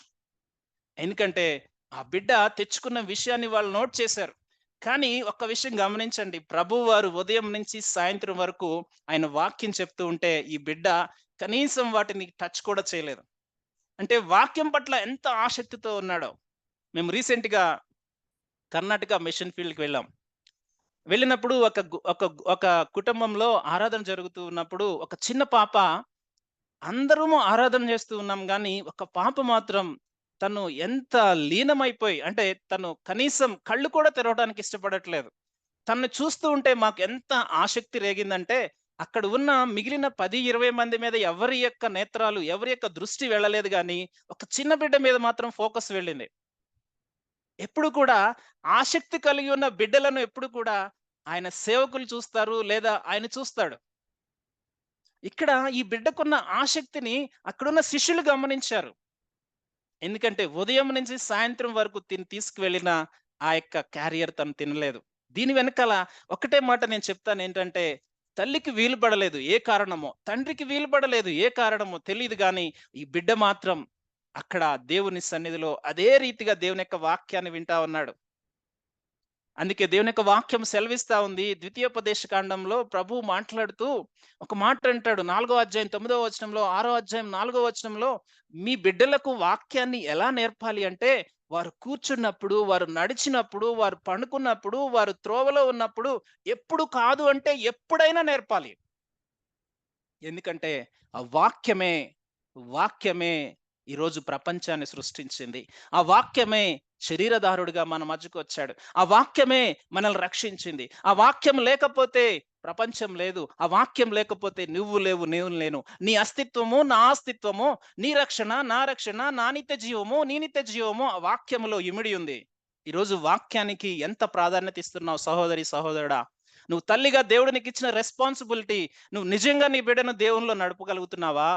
ఎందుకంటే ఆ బిడ్డ తెచ్చుకున్న విషయాన్ని వాళ్ళు నోట్ చేశారు. కానీ ఒక్క విషయం గమనించండి. ప్రభువారు ఉదయం నుంచి సాయంత్రం వరకు ఆయన వాక్యం చెప్తూ ఉంటే ఈ బిడ్డ కనీసం వాటిని టచ్ కూడా చేయలేదు. అంటే వాక్యం పట్ల ఎంత ఆసక్తితో ఉన్నాడో. మేము రీసెంట్‌గా కర్ణాటక మిషన్ ఫీల్డ్‌కి వెళ్ళాం. వెళ్ళినప్పుడు ఒక కుటుంబంలో ఆరాధన జరుగుతూ ఉన్నప్పుడు ఒక చిన్న పాప అందరము ఆరాధన చేస్తూ ఉన్నాం గానీ, ఒక పాప మాత్రం తను ఎంత లీనమైపోయి అంటే తను కనీసం కళ్ళు కూడా తెరవడానికి ఇష్టపడట్లేదు. తనని చూస్తూ ఉంటే మాకెంత ఆసక్తి రేగిందంటే, అక్కడ ఉన్న మిగిలిన 10, 20 మంది మీద ఎవరి యొక్క నేత్రాలు, ఎవరి యొక్క దృష్టి వెళ్ళలేదు గానీ, ఒక చిన్న బిడ్డ మీద మాత్రం ఫోకస్ వెళ్ళింది. ఎప్పుడు కూడా ఆసక్తి కలిగి ఉన్న బిడ్డలను ఎప్పుడు కూడా ఆయన సేవకులు చూస్తారు లేదా ఆయన చూస్తాడు. ఇక్కడ ఈ బిడ్డకున్న ఆసక్తిని అక్కడున్న శిష్యులు గమనించారు. ఎందుకంటే ఉదయం నుంచి సాయంత్రం వరకు తీసుకువెళ్ళిన ఆ యొక్క క్యారియర్ తను తినలేదు. దీని వెనకాల ఒకటే మాట నేను చెప్తానేంటంటే, తల్లికి వీలు పడలేదు ఏ కారణమో, తండ్రికి వీలు పడలేదు ఏ కారణమో తెలీదు గానీ, ఈ బిడ్డ మాత్రం అక్కడ దేవుని సన్నిధిలో అదే రీతిగా దేవుని యొక్క వాక్యాన్ని వింటా ఉన్నాడు. అందుకే దేవుని యొక్క వాక్యం సెలవిస్తా ఉంది. ద్వితీయోపదేశ కాండంలో ప్రభువు మాట్లాడుతూ ఒక మాట అంటాడు. 4వ అధ్యాయం 9వ వచనంలో, 6వ అధ్యాయం 4వ వచనంలో, మీ బిడ్డలకు వాక్యాన్ని ఎలా నేర్పాలి అంటే, వారు కూర్చున్నప్పుడు, వారు నడిచినప్పుడు, వారు పండుకున్నప్పుడు, వారు త్రోవలో ఉన్నప్పుడు, ఎప్పుడు కాదు అంటే ఎప్పుడైనా నేర్పాలి. ఎందుకంటే ఆ వాక్యమే ఈరోజు ప్రపంచాన్ని సృష్టించింది. ఆ వాక్యమే శరీరధారుడిగా మన మధ్యకొచ్చాడు. ఆ వాక్యమే మనల్ని రక్షించింది. ఆ వాక్యం లేకపోతే ప్రపంచం లేదు. ఆ వాక్యం లేకపోతే నువ్వు లేవు, నేను లేను. నీ అస్తిత్వము, నా అస్తిత్వము, నీ రక్షణ, నా రక్షణ, నా నిత్య జీవము, నీ నిత్య జీవము ఆ వాక్యములో ఇమిడి ఉంది. ఈరోజు వాక్యానికి ఎంత ప్రాధాన్యత ఇస్తున్నావు సహోదరి, సహోదరుడా? నువ్వు తల్లిగా దేవుడు నీకిచ్చిన రెస్పాన్సిబిలిటీ నువ్వు నిజంగా నీ బిడ్డను దేవునిలో నడపగలుగుతున్నావా?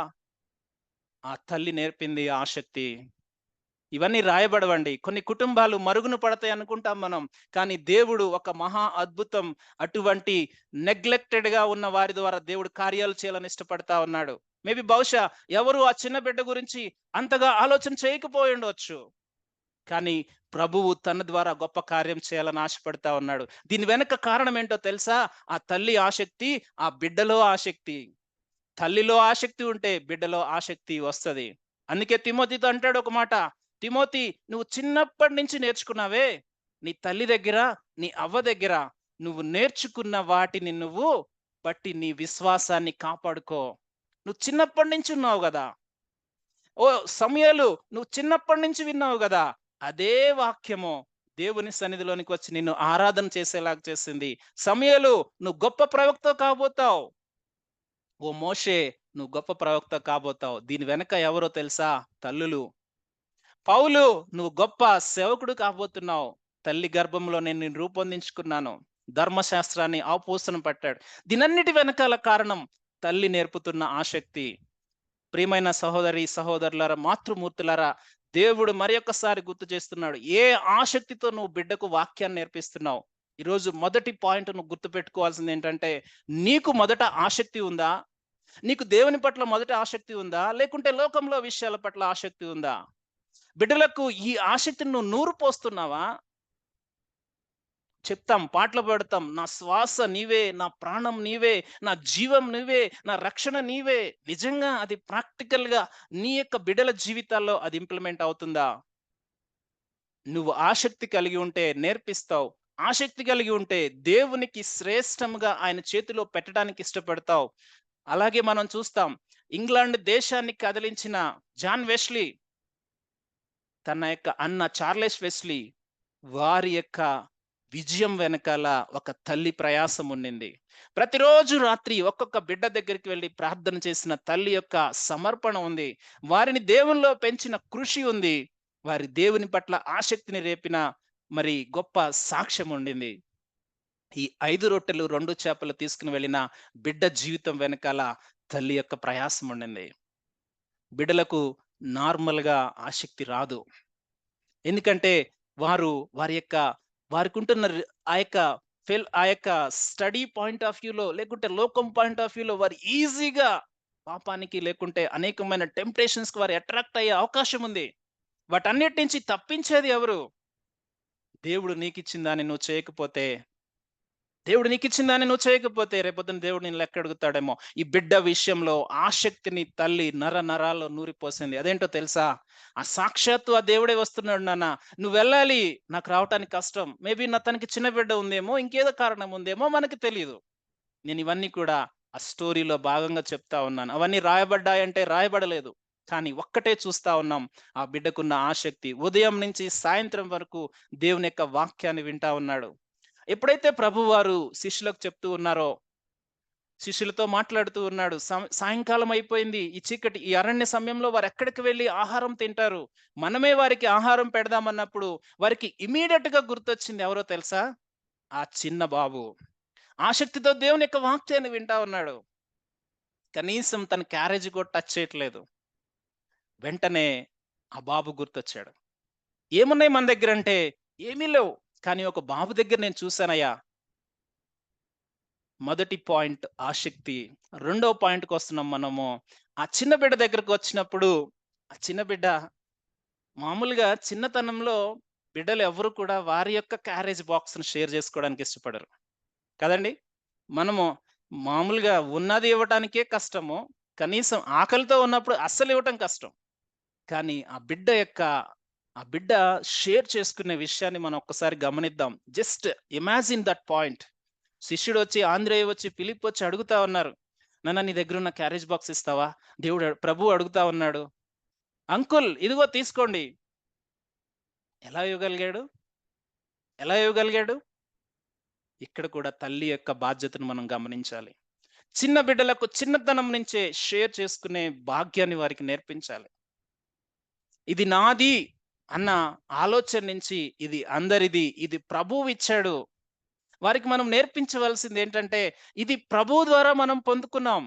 ఆ తల్లి నేర్పింది ఆసక్తి. ఇవన్నీ రాయబడవండి. కొన్ని కుటుంబాలు మరుగున పడతాయి అనుకుంటాం మనం. కానీ దేవుడు ఒక మహా అద్భుతం అటువంటి నెగ్లెక్టెడ్‌గా ఉన్న వారి ద్వారా దేవుడు కార్యాలు చేయాలని ఇష్టపడతా ఉన్నాడు. మేబీ బహుశా ఎవరు ఆ చిన్న బిడ్డ గురించి అంతగా ఆలోచన చేయకపోయుండొచ్చు. కానీ ప్రభువు తన ద్వారా గొప్ప కార్యం చేయాలని ఆశపడతా ఉన్నాడు. దీని వెనక కారణం ఏంటో తెలుసా? ఆ తల్లి ఆసక్తి, ఆ బిడ్డలో ఆసక్తి. తల్లిలో ఆసక్తి ఉంటే బిడ్డలో ఆసక్తి వస్తది. అందుకే తిమోతితో అంటాడు ఒక మాట, తిమోతి నువ్వు చిన్నప్పటి నుంచి నేర్చుకున్నావే, నీ తల్లి దగ్గర, నీ అవ్వ దగ్గర నువ్వు నేర్చుకున్న వాటిని నువ్వు బట్టి నీ విశ్వాసాన్ని కాపాడుకో. నువ్వు చిన్నప్పటి నుంచి ఉన్నావు గదా! ఓ సమూయేలు నువ్వు చిన్నప్పటి నుంచి విన్నావు గదా! అదే వాక్యము దేవుని సన్నిధిలోనికి వచ్చి నిన్ను ఆరాధన చేసేలాగా చేసింది. సమూయేలు నువ్వు గొప్ప ప్రవక్త కాబోతావు. ఓ మోషే నువ్వు గొప్ప ప్రవక్త కాబోతావు. దీని వెనక ఎవరో తెలుసా? తల్లులు. పౌలు నువ్వు గొప్ప సేవకుడు కాబోతున్నావు. తల్లి గర్భంలో నేను నిన్ను రూపొందించుకున్నాను. ధర్మశాస్త్రాన్ని ఆపోసన పట్టాడు. దీనన్నిటి వెనకాల కారణం తల్లి నేర్పుతున్న ఆసక్తి. ప్రియమైన సహోదరి సహోదరులారా, మాతృమూర్తులారా, దేవుడు మరొకసారి గుర్తు చేస్తున్నాడు. ఏ ఆసక్తితో నువ్వు బిడ్డకు వాక్యాన్ని నేర్పిస్తున్నావు? ఈరోజు మొదటి పాయింట్ నువ్వు గుర్తుపెట్టుకోవాల్సింది ఏంటంటే, నీకు మొదట ఆసక్తి ఉందా? నీకు దేవుని పట్ల మొదట ఆసక్తి ఉందా? లేకుంటే లోకంలో విషయాల పట్ల ఆసక్తి ఉందా? బిడ్డలకు ఈ ఆసక్తిని నువ్వు నూరు పోస్తున్నావా? చెప్తాం, పాటలు పాడతాం. నా శ్వాస నీవే, నా ప్రాణం నీవే, నా జీవం నీవే, నా రక్షణ నీవే. నిజంగా అది ప్రాక్టికల్‌గా నీ యొక్క బిడ్డల జీవితాల్లో అది ఇంప్లిమెంట్ అవుతుందా? నువ్వు ఆసక్తి కలిగి ఉంటే నేర్పిస్తావు. ఆసక్తి కలిగి ఉంటే దేవునికి శ్రేష్టంగా ఆయన చేతిలో పెట్టడానికి ఇష్టపడతావు. అలాగే మనం చూస్తాం, ఇంగ్లాండ్ దేశాన్ని కదిలించిన జాన్ వెస్లీ, తన యొక్క అన్న చార్లెస్ వెస్లీ, వారి యొక్క విజయం వెనకాల ఒక తల్లి ప్రయాసం ఉండింది. ప్రతిరోజు రాత్రి ఒక్కొక్క బిడ్డ దగ్గరికి వెళ్లి ప్రార్థన చేసిన తల్లి యొక్క సమర్పణ ఉంది. వారిని దేవునిలో పెంచిన కృషి ఉంది. వారి దేవుని పట్ల ఆసక్తిని రేపిన మరి గొప్ప సాక్ష్యం ఉండింది. ఈ 5 రొట్టెలు 2 చేపలు తీసుకుని వెళ్ళిన బిడ్డ జీవితం వెనకాల తల్లి యొక్క ప్రయాసం ఉండింది. బిడ్డలకు నార్మల్‌గా ఆసక్తి రాదు. ఎందుకంటే వారు వారి యొక్క వారికుంటున్న ఆ యొక్క ఆ యొక్క స్టడీ పాయింట్ ఆఫ్ వ్యూలో లేకుంటే లోకం పాయింట్ ఆఫ్ వ్యూలో వారు ఈజీగా పాపానికి లేకుంటే అనేకమైన టెంప్టేషన్స్‌కి వారు అట్రాక్ట్ అయ్యే అవకాశం ఉంది. వాటన్నిటి నుంచి తప్పించేది ఎవరు? దేవుడు నీకిచ్చిన దాన్ని నువ్వు చేయకపోతే, దేవుడు నీకిచ్చిన దాన్ని నువ్వు చేయకపోతే రేపొద్దున దేవుడు నిన్ను లెక్క అడుగుతాడేమో. ఈ బిడ్డ విషయంలో ఆసక్తిని తల్లి నరాల్లో నూరిపోసింది. అదేంటో తెలుసా? ఆ సాక్షాత్తు ఆ దేవుడే వస్తున్నాడు నాన్న. నువ్వెళ్ళాలి. నాకు రావటానికి కష్టం. మేబీ తనకి చిన్న బిడ్డ ఉందేమో, ఇంకేదో కారణం ఉందేమో మనకి తెలీదు. నేను ఇవన్నీ కూడా ఆ స్టోరీలో భాగంగా చెప్తా ఉన్నాను. అవన్నీ రాయబడ్డాయంటే రాయబడలేదు. కానీ ఒక్కటే చూస్తా ఉన్నాం. ఆ బిడ్డకున్న ఆసక్తి. ఉదయం నుంచి సాయంత్రం వరకు దేవుని యొక్క వాక్యాన్ని వింటా ఉన్నాడు. ఎప్పుడైతే ప్రభువారు శిష్యులకు చెప్తూ ఉన్నారో, శిష్యులతో మాట్లాడుతూ ఉన్నాడు. సాయంకాలం అయిపోయింది. ఈ చీకటి, ఈ అరణ్య సమయంలో వారు ఎక్కడికి వెళ్లి ఆహారం తింటారు? మనమే వారికి ఆహారం పెడదామన్నప్పుడు వారికి ఇమ్మీడియేట్‌గా గుర్తొచ్చింది ఎవరో తెలుసా? ఆ చిన్న బాబు. ఆసక్తితో దేవుని యొక్క వాక్యాన్ని వింటా ఉన్నాడు. కనీసం తన క్యారేజ్ కూడా టచ్ చేయట్లేదు. వెంటనే ఆ బాబు గుర్తొచ్చాడు. ఏమున్నాయి మన దగ్గరంటే, ఏమీ లేవు. కానీ ఒక బాబు దగ్గర నేను చూసానయ్యా. మొదటి పాయింట్ ఆసక్తి. రెండో పాయింట్‌కొస్తున్నాం మనము. ఆ చిన్న బిడ్డ దగ్గరకొచ్చినప్పుడు, ఆ చిన్న బిడ్డ మామూలుగా చిన్నతనంలో బిడ్డలు ఎవ్వరు కూడా వారి యొక్క క్యారేజ్ బాక్స్‌ని షేర్ చేసుకోవడానికి ఇష్టపడరు. కదండీ! మనము మామూలుగా ఉన్నది ఇవ్వటానికే కష్టము. కనీసం ఆకలితో ఉన్నప్పుడు అస్సలివ్వటం కష్టం. కానీ ఆ బిడ్డ షేర్ చేసుకునే విషయాన్ని మనం ఒక్కసారి గమనిద్దాం. Just imagine that point. శిష్యుడొచ్చి, ఆంద్రేయ వచ్చి, ఫిలిప్ వచ్చి అడుగుతా ఉన్నారు. నాన్న నీ దగ్గరున్న క్యారేజ్ బాక్స్ ఇస్తావా? ప్రభువు అడుగుతా ఉన్నాడు. అంకుల్ ఇదిగో తీసుకోండి. ఎలా ఇవ్వగలిగాడు? ఎలా ఇవ్వగలిగాడు? ఇక్కడ కూడా తల్లి యొక్క బాధ్యతను మనం గమనించాలి. చిన్న బిడ్డలకు చిన్నతనం నుంచే షేర్ చేసుకునే భాగ్యాన్ని వారికి నేర్పించాలి. ఇది నాది అన్న ఆలోచన నుంచి ఇది అందరిది, ఇది ప్రభువు ఇచ్చాడు. వారికి మనం నేర్పించవలసింది ఏంటంటే, ఇది ప్రభువు ద్వారా మనం పొందుకున్నాం.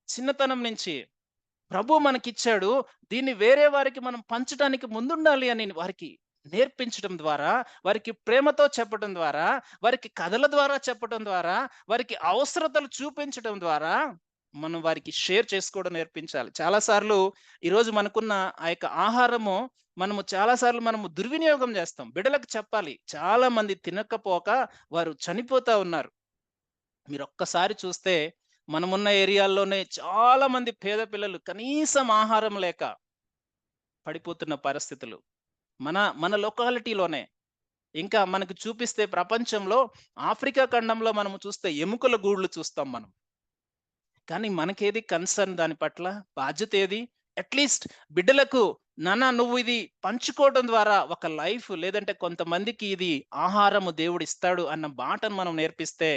చిన్నతనం నుంచి ప్రభువు మనకిచ్చాడు. దీన్ని వేరే వారికి మనం పంచడానికి ముందుండాలి అని వారికి నేర్పించడం ద్వారా, వారికి ప్రేమతో చెప్పడం ద్వారా, వారికి కథల ద్వారా చెప్పడం ద్వారా, వారికి అవసరతలు చూపించడం ద్వారా మనం వారికి షేర్ చేసుకోవడం నేర్పించాలి. చాలా సార్లు ఈరోజు మనకున్న ఆ యొక్క ఆహారము మనము చాలా సార్లు మనము దుర్వినియోగం చేస్తాం. బిడ్డలకు చెప్పాలి. చాలా మంది తినకపోక వారు చనిపోతా ఉన్నారు. మీరొక్కసారి చూస్తే మనమున్న ఏరియాల్లోనే చాలా మంది పేద పిల్లలు కనీసం ఆహారం లేక పడిపోతున్న పరిస్థితులు. మన మన లొకాలిటీలోనే. ఇంకా మనకు చూపిస్తే ప్రపంచంలో ఆఫ్రికా ఖండంలో మనము చూస్తే ఎముకల గూడ్లు చూస్తాం మనం. కానీ మనకేది కన్సర్న్ దాని పట్ల? బాధ్యత ఏది? అట్‌లీస్ట్ బిడ్డలకు నాన్న నువ్వు ఇది పంచుకోవడం ద్వారా ఒక లైఫ్ లేదంటే కొంతమందికి ఇది ఆహారము దేవుడిస్తాడు అన్న బాటను మనం నేర్పిస్తే,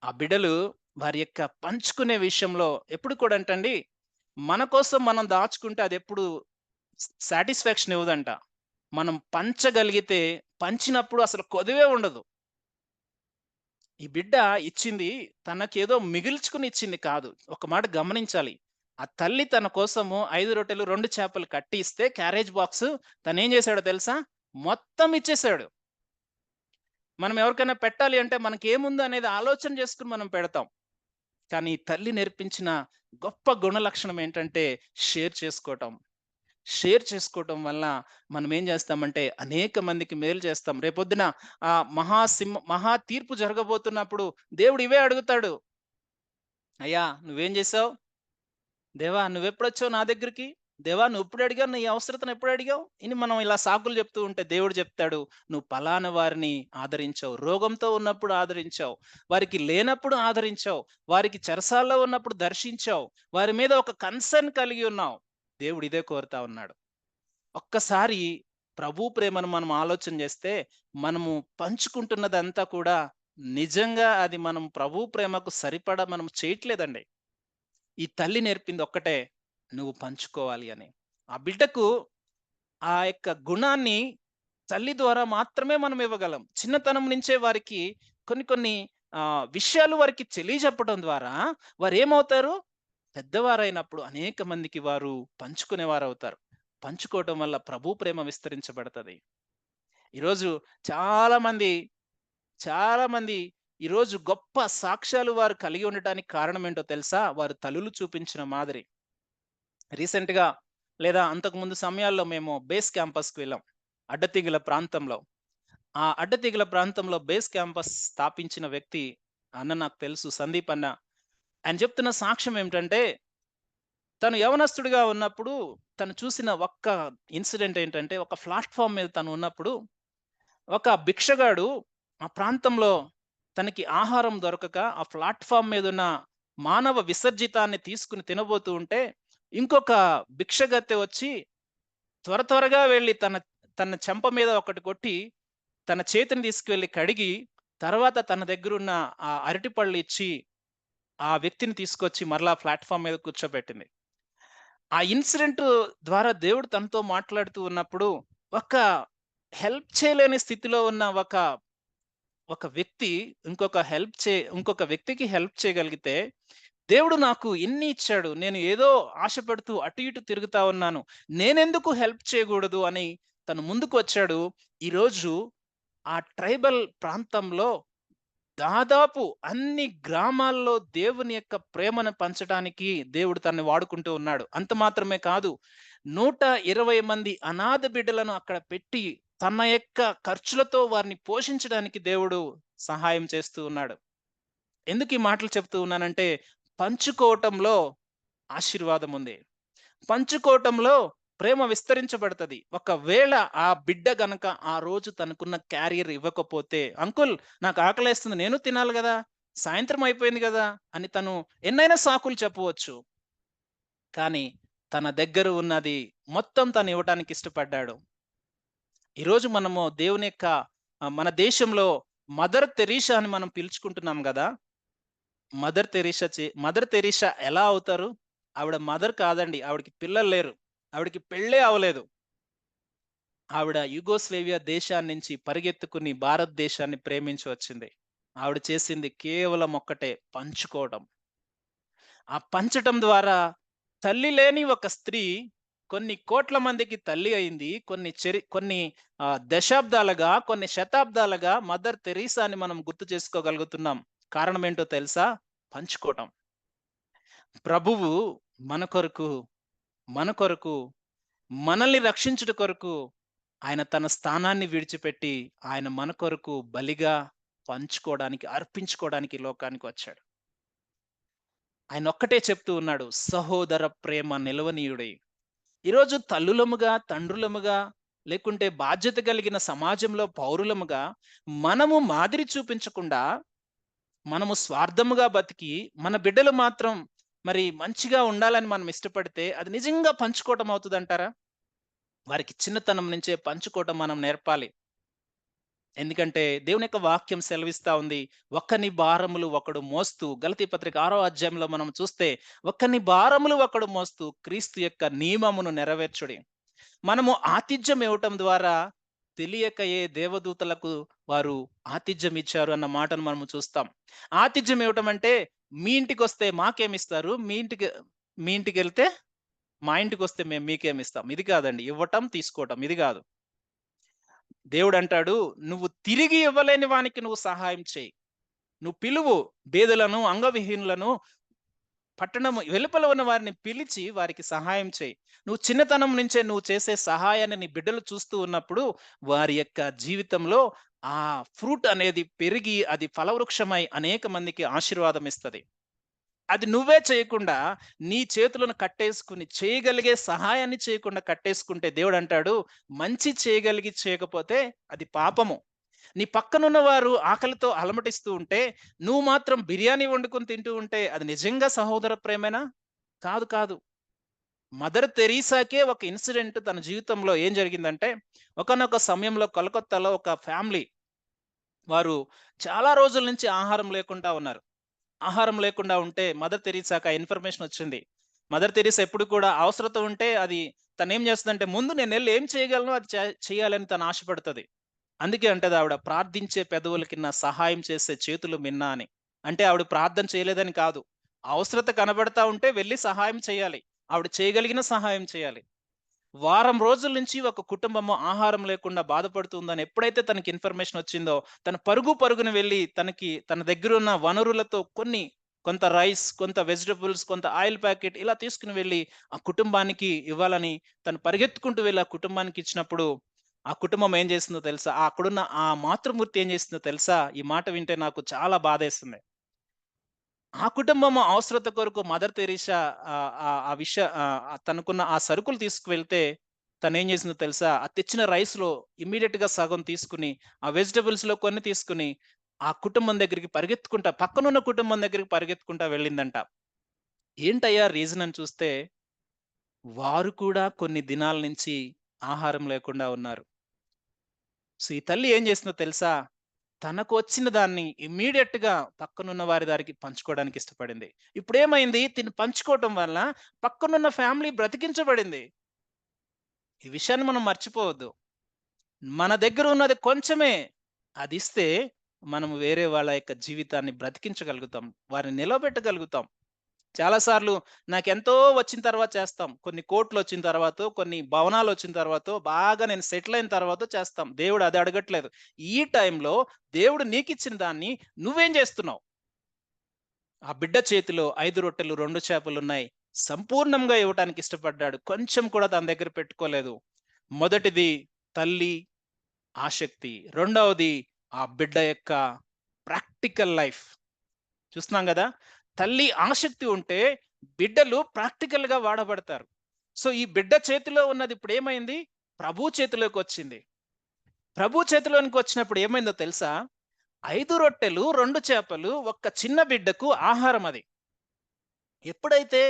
ఆ బిడ్డలు వారి యొక్క పంచుకునే విషయంలో ఎప్పుడు కూడా అంటండి, మన కోసం మనం దాచుకుంటే అదెప్పుడు సాటిస్ఫాక్షన్ ఇవ్వదంట. మనం పంచగలిగితే పంచినప్పుడు అసలు కొదువే ఉండదు. ఈ బిడ్డ ఇచ్చింది తనకేదో మిగిల్చుకుని ఇచ్చింది కాదు. ఒక మాట గమనించాలి. ఆ తల్లి తన కోసము 5 రొట్టెలు, 2 చేపలు కట్టి ఇస్తే క్యారేజ్ బాక్స్ తనేం చేశాడో తెలుసా? మొత్తం ఇచ్చేసాడు. మనం ఎవరికైనా పెట్టాలి అంటే మనకేముందో అనేది ఆలోచన చేసుకొని మనం పెడతాం. కానీ ఈ తల్లి నేర్పించిన గొప్ప గుణ లక్షణం ఏంటంటే షేర్ చేసుకోవటం. షేర్ చేసుకోవటం వల్ల మనం ఏం చేస్తామంటే అనేక మందికి మేలు చేస్తాం. రేపొద్దున మహా తీర్పు జరగబోతున్నప్పుడు దేవుడు ఇవే అడుగుతాడు. అయ్యా! నువ్వేం చేశావు? దేవా! నువ్వెప్పుడొచ్చావు నా దగ్గరికి? దేవా! నువ్వెప్పుడు అడిగావు? నీ అవసరతను ఎప్పుడు అడిగావు? ఇని మనం ఇలా సాకులు చెప్తూ ఉంటే దేవుడు చెప్తాడు, "నువ్వు పలానా వారిని ఆదరించావు. రోగంతో ఉన్నప్పుడు ఆదరించావు. వారికి లేనప్పుడు ఆదరించావు. వారికి చెరసాల్లో ఉన్నప్పుడు దర్శించావు. వారి మీద ఒక కన్సర్న్ కలిగి ఉన్నావు." దేవుడు ఇదే కోరుతా ఉన్నాడు. ఒక్కసారి ప్రభు ప్రేమను మనం ఆలోచన చేస్తే, మనము పంచుకుంటున్నదంతా కూడా నిజంగా అది మనం ప్రభు ప్రేమకు సరిపడా మనం చేయట్లేదండి. ఈ తల్లి నేర్పింది ఒక్కటే, నువ్వు పంచుకోవాలి అని. ఆ బిడ్డకు ఆ యొక్క గుణాన్ని తల్లి ద్వారా మాత్రమే మనం ఇవ్వగలం. చిన్నతనం నుంచే వారికి కొన్ని కొన్ని విషయాలు వారికి తెలియజెప్పడం ద్వారా వారేమవుతారు? పెద్దవారైనప్పుడు అనేక మందికి వారు పంచుకునేవారవుతారు. పంచుకోవటం వల్ల ప్రభు ప్రేమ విస్తరించబడతది. ఈరోజు చాలా మంది, చాలా మంది ఈరోజు గొప్ప సాక్ష్యాలు వారు కలిగి ఉండటానికి కారణం ఏంటో తెలుసా? వారు తల్లులు చూపించిన మాదిరి. రీసెంట్‌గా లేదా అంతకుముందు సమయాల్లో మేము బేస్ క్యాంపస్‌కి వెళ్ళాం. అడ్డతీగల ప్రాంతంలో. ఆ అడ్డతీగల ప్రాంతంలో బేస్ క్యాంపస్ స్థాపించిన వ్యక్తి అన్న నాకు తెలుసు సందీప్ అన్న. ఆయన చెప్తున్న సాక్ష్యం ఏమిటంటే, తను యవనస్తుడిగా ఉన్నప్పుడు తను చూసిన ఒక్క ఇన్సిడెంట్ ఏంటంటే, ఒక ప్లాట్‌ఫార్మ్ మీద తను ఉన్నప్పుడు, ఒక భిక్షగాడు ఆ ప్రాంతంలో తనకి ఆహారం దొరకక ఆ ప్లాట్‌ఫార్మ్ మీదున్న మానవ విసర్జితాన్ని తీసుకొని తినబోతూ ఉంటే, ఇంకొక భిక్షగత్తె వచ్చి త్వరగా వెళ్లి తన తన చెంప మీద ఒకటి కొట్టి, తన చేతిని తీసుకువెళ్లి కడిగి, తర్వాత తన దగ్గరున్న ఆ అరటిపళ్ళు ఇచ్చి, ఆ వ్యక్తిని తీసుకొచ్చి మరలా ప్లాట్‌ఫార్మ్ మీద కూర్చోబెట్టింది. ఆ ఇన్సిడెంట్ ద్వారా దేవుడు తనతో మాట్లాడుతూ ఉన్నప్పుడు, ఒక హెల్ప్ చేయలేని స్థితిలో ఉన్న ఒక ఒక వ్యక్తి ఇంకొక వ్యక్తికి హెల్ప్ చేయగలిగితే, దేవుడు నాకు ఇన్ని ఇచ్చాడు. నేను ఏదో ఆశపడుతూ అటు ఇటు తిరుగుతా ఉన్నాను. నేనెందుకు హెల్ప్ చేయకూడదు అని తను ముందుకొచ్చాడు. ఈరోజు ఆ ట్రైబల్ ప్రాంతంలో దాదాపు అన్ని గ్రామాల్లో దేవుని యొక్క ప్రేమను పంచటానికి దేవుడు తనని వాడుకుంటూ ఉన్నాడు. అంత మాత్రమే కాదు. 120 మంది అనాథ బిడ్డలను అక్కడ పెట్టి తన యొక్క ఖర్చులతో వారిని పోషించడానికి దేవుడు సహాయం చేస్తూ ఉన్నాడు. ఎందుకు ఈ మాటలు చెప్తూ ఉన్నానంటే, పంచుకోవటంలో ఆశీర్వాదం ఉంది. పంచుకోవటంలో ప్రేమ విస్తరించబడతది. ఒకవేళ ఆ బిడ్డ గనక ఆ రోజు తనకున్న క్యారియర్ ఇవ్వకపోతే, "అంకుల్ నాకు ఆకలేస్తుంది నేను తినాలి గదా! సాయంత్రం అయిపోయింది గదా!" అని తను ఎన్నైనా సాకులు చెప్పవచ్చు. కానీ తన దగ్గర ఉన్నది మొత్తం తను ఇవ్వటానికి ఇష్టపడ్డాడు. ఈరోజు మనము దేవుని యొక్క మన దేశంలో మదర్ తెరీసా అని మనం పిలుచుకుంటున్నాం గదా! మదర్ తెరీసా ఎలా అవుతారు? ఆవిడ మదర్ కాదండి. ఆవిడకి పిల్లలు లేరు. ఆవిడకి పెళ్ళే అవ్వలేదు. ఆవిడ యుగోస్లేవియా దేశాన్నించి పరిగెత్తుకుని భారతదేశాన్ని ప్రేమించి వచ్చింది. ఆవిడ చేసింది కేవలం ఒక్కటే పంచుకోవడం. ఆ పంచటం ద్వారా తల్లి లేని ఒక స్త్రీ కొన్ని కోట్ల మందికి తల్లి అయింది. కొన్ని దశాబ్దాలుగా, కొన్ని శతాబ్దాలుగా మదర్ తెరీసాని మనం గుర్తు చేసుకోగలుగుతున్నాం. కారణం ఏంటో తెలుసా? పంచుకోవటం. ప్రభువు మన కొరకు, మన కొరకు, మనల్ని రక్షించుట కొరకు ఆయన తన స్థానాన్ని విడిచిపెట్టి ఆయన మన కొరకు బలిగా పంచుకోవడానికి, అర్పించుకోవడానికి ఈ లోకానికి వచ్చాడు. ఆయన ఒక్కటే చెప్తూ ఉన్నాడు, సహోదర ప్రేమ నిలవనీయుడై. ఈరోజు తల్లులముగా, తండ్రులముగా, లేకుంటే బాధ్యత కలిగిన సమాజంలో పౌరులముగా మనము మాదిరి చూపించకుండా, మనము స్వార్థముగా బతికి, మన బిడ్డలు మాత్రం మరి మంచిగా ఉండాలని మనం ఇష్టపడితే, అది నిజంగా పంచుకోవటం అవుతదంటారా? వారికి చిన్నతనం నుంచే పంచుకోవటం మనం నేర్పాలి. ఎందుకంటే దేవుని యొక్క వాక్యం సెలవిస్తా ఉంది. "ఒక్కని భారములు ఒకడు మోస్తూ" గలతీ పత్రిక 6వ అధ్యాయంలో మనం చూస్తే, "ఒక్కని భారములు ఒకడు మోస్తూ క్రీస్తు యొక్క నియమమును నెరవేర్చుడి." మనము ఆతిథ్యం ఇవ్వటం ద్వారా తెలియకయే దేవదూతలకు వారు ఆతిథ్యం ఇచ్చారు అన్న మాటను మనము చూస్తాం. ఆతిథ్యం ఇవ్వటం అంటే మీ ఇంటికొస్తే మాకేమిస్తారు? మీ ఇంటికెళ్తే మా ఇంటికొస్తే మేము మీకేమిస్తాం. ఇది కాదండి. ఇవ్వటం, తీసుకోవటం ఇది గాదు. దేవుడంటాడు, "నువ్వు తిరిగి ఇవ్వలేని వానికి నువ్వు సహాయం చెయ్యి. నువ్వు పిలువు బేదలను, అంగవిహీనులను, పట్టణము వెలుపల ఉన్న వారిని పిలిచి వారికి సహాయం చేయి." నువ్వు చిన్నతనం నుంచే నువ్వు చేసే సహాయాన్ని నీ బిడ్డలు చూస్తూ ఉన్నప్పుడు వారి యొక్క జీవితంలో ఆ ఫ్రూట్ అనేది పెరిగి అది ఫలవృక్షమై అనేక మందికి ఆశీర్వాదం ఇస్తది. అది నువ్వే చేయకుండా నీ చేతులను కట్టేసుకుని చేయగలిగే సహాయాన్ని చేయకుండా కట్టేసుకుంటే దేవుడంటాడు, మంచి చేయగలిగి చేయకపోతే అది పాపము. నీ పక్కనున్న వారు ఆకలితో అలమటిస్తూ ఉంటే, నువ్వు మాత్రం బిర్యానీ వండుకొని తింటూ ఉంటే, అది నిజంగా సహోదర ప్రేమేనా? కాదు, కాదు. మదర్ తెరీసాకే ఒక ఇన్సిడెంట్ తన జీవితంలో ఏం జరిగిందంటే, ఒకానొక సమయంలో కలకత్తాలో ఒక ఫ్యామిలీ వారు చాలా రోజుల నుంచి ఆహారం లేకుండా ఉన్నారు. ఆహారం లేకుండా ఉంటే మదర్ తెరీసాకి ఆ ఇన్ఫర్మేషన్ వచ్చింది. మదర్ తెరీసా ఎప్పుడు కూడా అవసరత ఉంటే అది తనేం చేస్తదంటే, ముందు నేనెళ్లి ఏం చేయగలనో అది చేయాలని తను ఆశపడతది. అందుకే అంటదావిడ, "ప్రార్థించే పెదవులకి నా సహాయం చేసే చేతులు మిన్నా" అని. అంటే ఆవిడ ప్రార్థన చేయలేదని కాదు. అవసరత కనబడతా ఉంటే వెళ్లి సహాయం చేయాలి. ఆవిడ చేయగలిగిన సహాయం చేయాలి. వారం రోజుల నుంచి ఒక కుటుంబము ఆహారం లేకుండా బాధపడుతుందని ఎప్పుడైతే తనకి ఇన్ఫర్మేషన్ వచ్చిందో, తను పరుగు పరుగున వెళ్లి తన దగ్గరున్న వనరులతో కొంత రైస్, కొంత వెజిటబుల్స్, కొంత ఆయిల్ ప్యాకెట్ ఇలా తీసుకొని వెళ్లి ఆ కుటుంబానికి ఇవ్వాలని తను పరిగెత్తుకుంటూ వెళ్లి ఆ కుటుంబానికి ఇచ్చినప్పుడు, ఆ కుటుంబం ఏం చేసిందో తెలుసా? అక్కడున్న ఆ మాతృమూర్తి ఏం చేసిందో తెలుసా? ఈ మాట వింటే నాకు చాలా బాధేస్తుంది. ఆ కుటుంబము అవసరత కొరకు మదర్ తెరీసా ఆ తనకున్న ఆ సరుకులు తీసుకువెళ్తే తనేం చేసిందో తెలుసా? ఆ తెచ్చిన రైస్‌లో ఇమ్మీడియేట్‌గా సగం తీసుకొని, ఆ వెజిటబుల్స్‌లో కొన్ని తీసుకొని, ఆ కుటుంబం దగ్గరికి పరిగెత్తుకుంటా పక్కనున్న కుటుంబం దగ్గరికి పరిగెత్తుకుంటా వెళ్ళిందంట. ఏంటయ్యా రీజన్ అని చూస్తే, వారు కూడా కొన్ని దినాల నుంచి ఆహారం లేకుండా ఉన్నారు. సో, ఈ తల్లి ఏం చేసిందో తెలుసా? తనకు వచ్చిన దాన్ని ఇమ్మీడియేట్‌గా పక్కనున్న వారి దారికి పంచుకోవడానికి ఇష్టపడింది. ఇప్పుడేమైంది? తిను పంచుకోవటం వల్ల పక్కనున్న ఫ్యామిలీ బ్రతికించబడింది. ఈ విషయాన్ని మనం మర్చిపోవద్దు. మన దగ్గర ఉన్నది కొంచెమే. అదిస్తే మనం వేరే వాళ్ళ యొక్క జీవితాన్ని బ్రతికించగలుగుతాం. వారిని నిలబెట్టగలుగుతాం. చాలా సార్లు నాకెంతో వచ్చిన తర్వాత చేస్తాం. కొన్ని కోట్లొచ్చిన తర్వాతో, కొన్ని భవనాలొచ్చిన తర్వాతో, బాగా నేను సెటిల్ అయిన తర్వాతో చేస్తాం. దేవుడు అది అడగట్లేదు. ఈ టైంలో దేవుడు నీకిచ్చిన దాన్ని నువ్వేం జేస్తున్నావు? ఆ బిడ్డ చేతిలో 5 రొట్టెలు, 2 చేపలున్నాయి. సంపూర్ణంగా ఇవ్వటానికి ఇష్టపడ్డాడు. కొంచెం కూడా తన దగ్గర పెట్టుకోలేదు. మొదటిది తల్లి ఆసక్తి. రెండవది ఆ బిడ్డ యొక్క ప్రాక్టికల్ లైఫ్. చూస్తున్నాం గదా! తల్లి ఆసక్తి ఉంటే బిడ్డలు ప్రాక్టికల్‌గా వాడబడతారు. సో, ఈ బిడ్డ చేతిలో ఉన్నది ఇప్పుడేమైంది? ప్రభు చేతిలోకొచ్చింది. ప్రభు చేతిలోనికొచ్చినప్పుడు ఏమైందో తెలుసా? 5 రొట్టెలు, 2 చేపలు ఒక్క చిన్న బిడ్డకు ఆహారం అది. ఎప్పుడైతే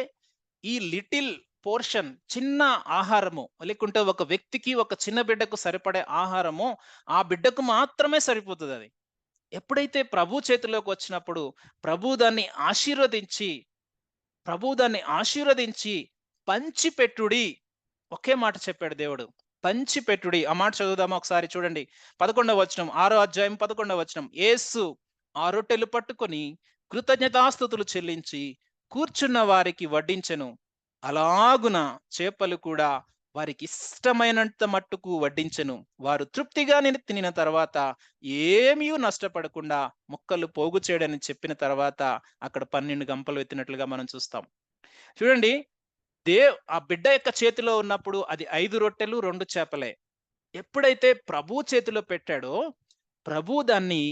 ఈ లిటిల్ పోర్షన్ చిన్న ఆహారము లేకుంటే ఒక వ్యక్తికి, ఒక చిన్న బిడ్డకు సరిపడే ఆహారము, ఆ బిడ్డకు మాత్రమే సరిపోతదది. ఎప్పుడైతే ప్రభు చేతిలోకొచ్చినప్పుడు ప్రభు దాన్ని ఆశీర్వదించి ప్రభు దాన్ని ఆశీర్వదించి పంచిపెట్టుడి. ఒకే మాట చెప్పాడు దేవుడు. పంచిపెట్టుడి. ఆ మాట చదువుదామా ఒకసారి చూడండి. 11వ వచనం, 6వ అధ్యాయం 11వ వచనం. యేసు ఆ రొట్టెలు పట్టుకొని కృతజ్ఞతాస్తుతులు చెల్లించి కూర్చున్న వారికి వడ్డించెను. అలాగున చేపలు కూడా వారికిష్టమైనంత మట్టుకు వడ్డించెను. వారు తృప్తిగా తినిన తర్వాత ఏమీయు నష్టపడకుండా ముక్కలు పోగు చేయడని చెప్పిన తర్వాత అక్కడ 12 గంపలు ఎత్తినట్లుగా మనం చూస్తాం. చూడండి, ఆ బిడ్డ యొక్క చేతిలో ఉన్నప్పుడు అది 5 రొట్టెలు, 2 చేపలే. ఎప్పుడైతే ప్రభువు చేతిలో పెట్టాడో, ప్రభువు దాన్ని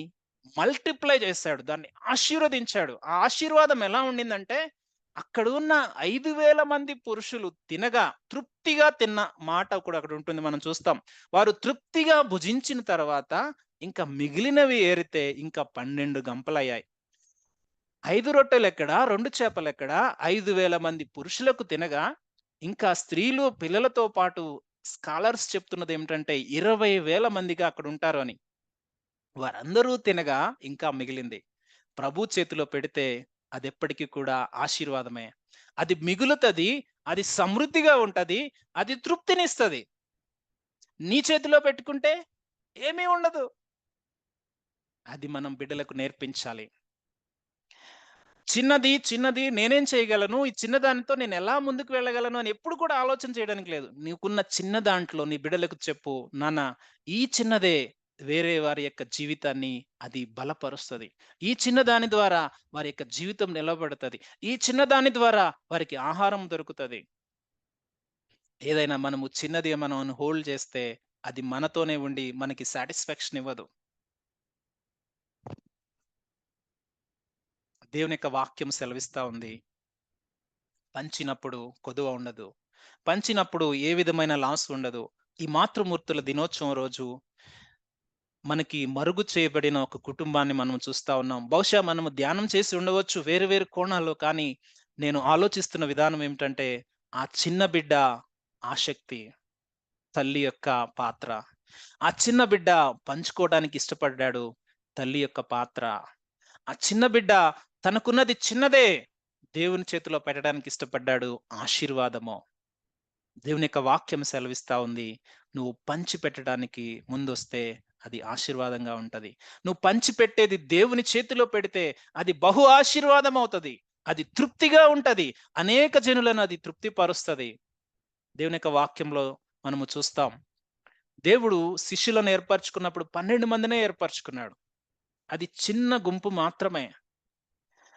మల్టిప్లై చేశాడు. దాన్ని ఆశీర్వదించాడు. ఆ ఆశీర్వాదం ఎలా ఉండిందంటే, అక్కడున్న 5,000 మంది పురుషులు తినగా, తృప్తిగా తిన్న మాట కూడా అక్కడ ఉంటుంది. మనం చూస్తాం. వారు తృప్తిగా భుజించిన తర్వాత, ఇంకా మిగిలినవి ఏరితే ఇంకా 12 గంపలయ్యాయి. 5 రొట్టెలెక్కడ, 2 చేపలెక్కడ, 5,000 మంది పురుషులకు తినగా, ఇంకా స్త్రీలు, పిల్లలతో పాటు స్కాలర్స్ చెప్తున్నదేమిటంటే 20,000 మందిగా అక్కడుంటారు అని. వారందరూ తినగా ఇంకా మిగిలింది. ప్రభు చేతిలో పెడితే అదెప్పటికి కూడా ఆశీర్వాదమే. అది మిగులుతది, అది సమృద్ధిగా ఉంటది, అది తృప్తినిస్తది. నీ చేతిలో పెట్టుకుంటే ఏమీ ఉండదు. అది మనం బిడ్డలకు నేర్పించాలి. చిన్నది, చిన్నది నేనేం చేయగలను? ఈ చిన్నదానితో నేనెలా ముందుకు వెళ్ళగలను అని ఎప్పుడు కూడా ఆలోచన చేయడానికి లేదు. నీకున్న చిన్న దాంట్లో నీ బిడ్డలకు చెప్పు, నాన్న ఈ చిన్నదే వేరే వారి యొక్క జీవితాన్ని అది బలపరుస్తది. ఈ చిన్న దాని ద్వారా వారి యొక్క జీవితం నిలబడతది. ఈ చిన్న దాని ద్వారా వారికి ఆహారం దొరుకుతది. ఏదైనా మనము చిన్నది మనం హోల్డ్ చేస్తే అది మనతోనే ఉండి మనకి సాటిస్ఫాక్షన్ ఇవ్వదు. దేవుని యొక్క వాక్యం సెలవిస్తా ఉంది. పంచినప్పుడు కొదువ ఉండదు. పంచినప్పుడు ఏ విధమైన లాస్ ఉండదు. ఈ మాతృమూర్తుల దినోత్సవం రోజు మనకి మరుగు చేయబడిన ఒక కుటుంబాన్ని మనం చూస్తా ఉన్నాం. బహుశా మనము ధ్యానం చేసి ఉండవచ్చు వేరు వేరు కోణాల్లో. కానీ నేను ఆలోచిస్తున్న విధానం ఏమిటంటే, ఆ చిన్న బిడ్డ ఆసక్తి, తల్లి యొక్క పాత్ర. ఆ చిన్న బిడ్డ పంచుకోవడానికి ఇష్టపడ్డాడు. తల్లి యొక్క పాత్ర. ఆ చిన్న బిడ్డ తనకున్నది చిన్నదే దేవుని చేతిలో పెట్టడానికి ఇష్టపడ్డాడు. ఆశీర్వాదము. దేవుని యొక్క వాక్యం సెలవిస్తా ఉంది. నువ్వు పంచి పెట్టడానికి ముందొస్తే అది ఆశీర్వాదంగా ఉంటది. నువ్వు పంచిపెట్టేది దేవుని చేతిలో పెడితే అది బహు ఆశీర్వాదం అవుతది. అది తృప్తిగా ఉంటది. అనేక జనులను అది తృప్తిపరుస్తది. దేవుని యొక్క వాక్యంలో మనము చూస్తాం. దేవుడు శిష్యులను ఏర్పరచుకున్నప్పుడు 12 మందినే ఏర్పరచుకున్నాడు. అది చిన్న గుంపు మాత్రమే.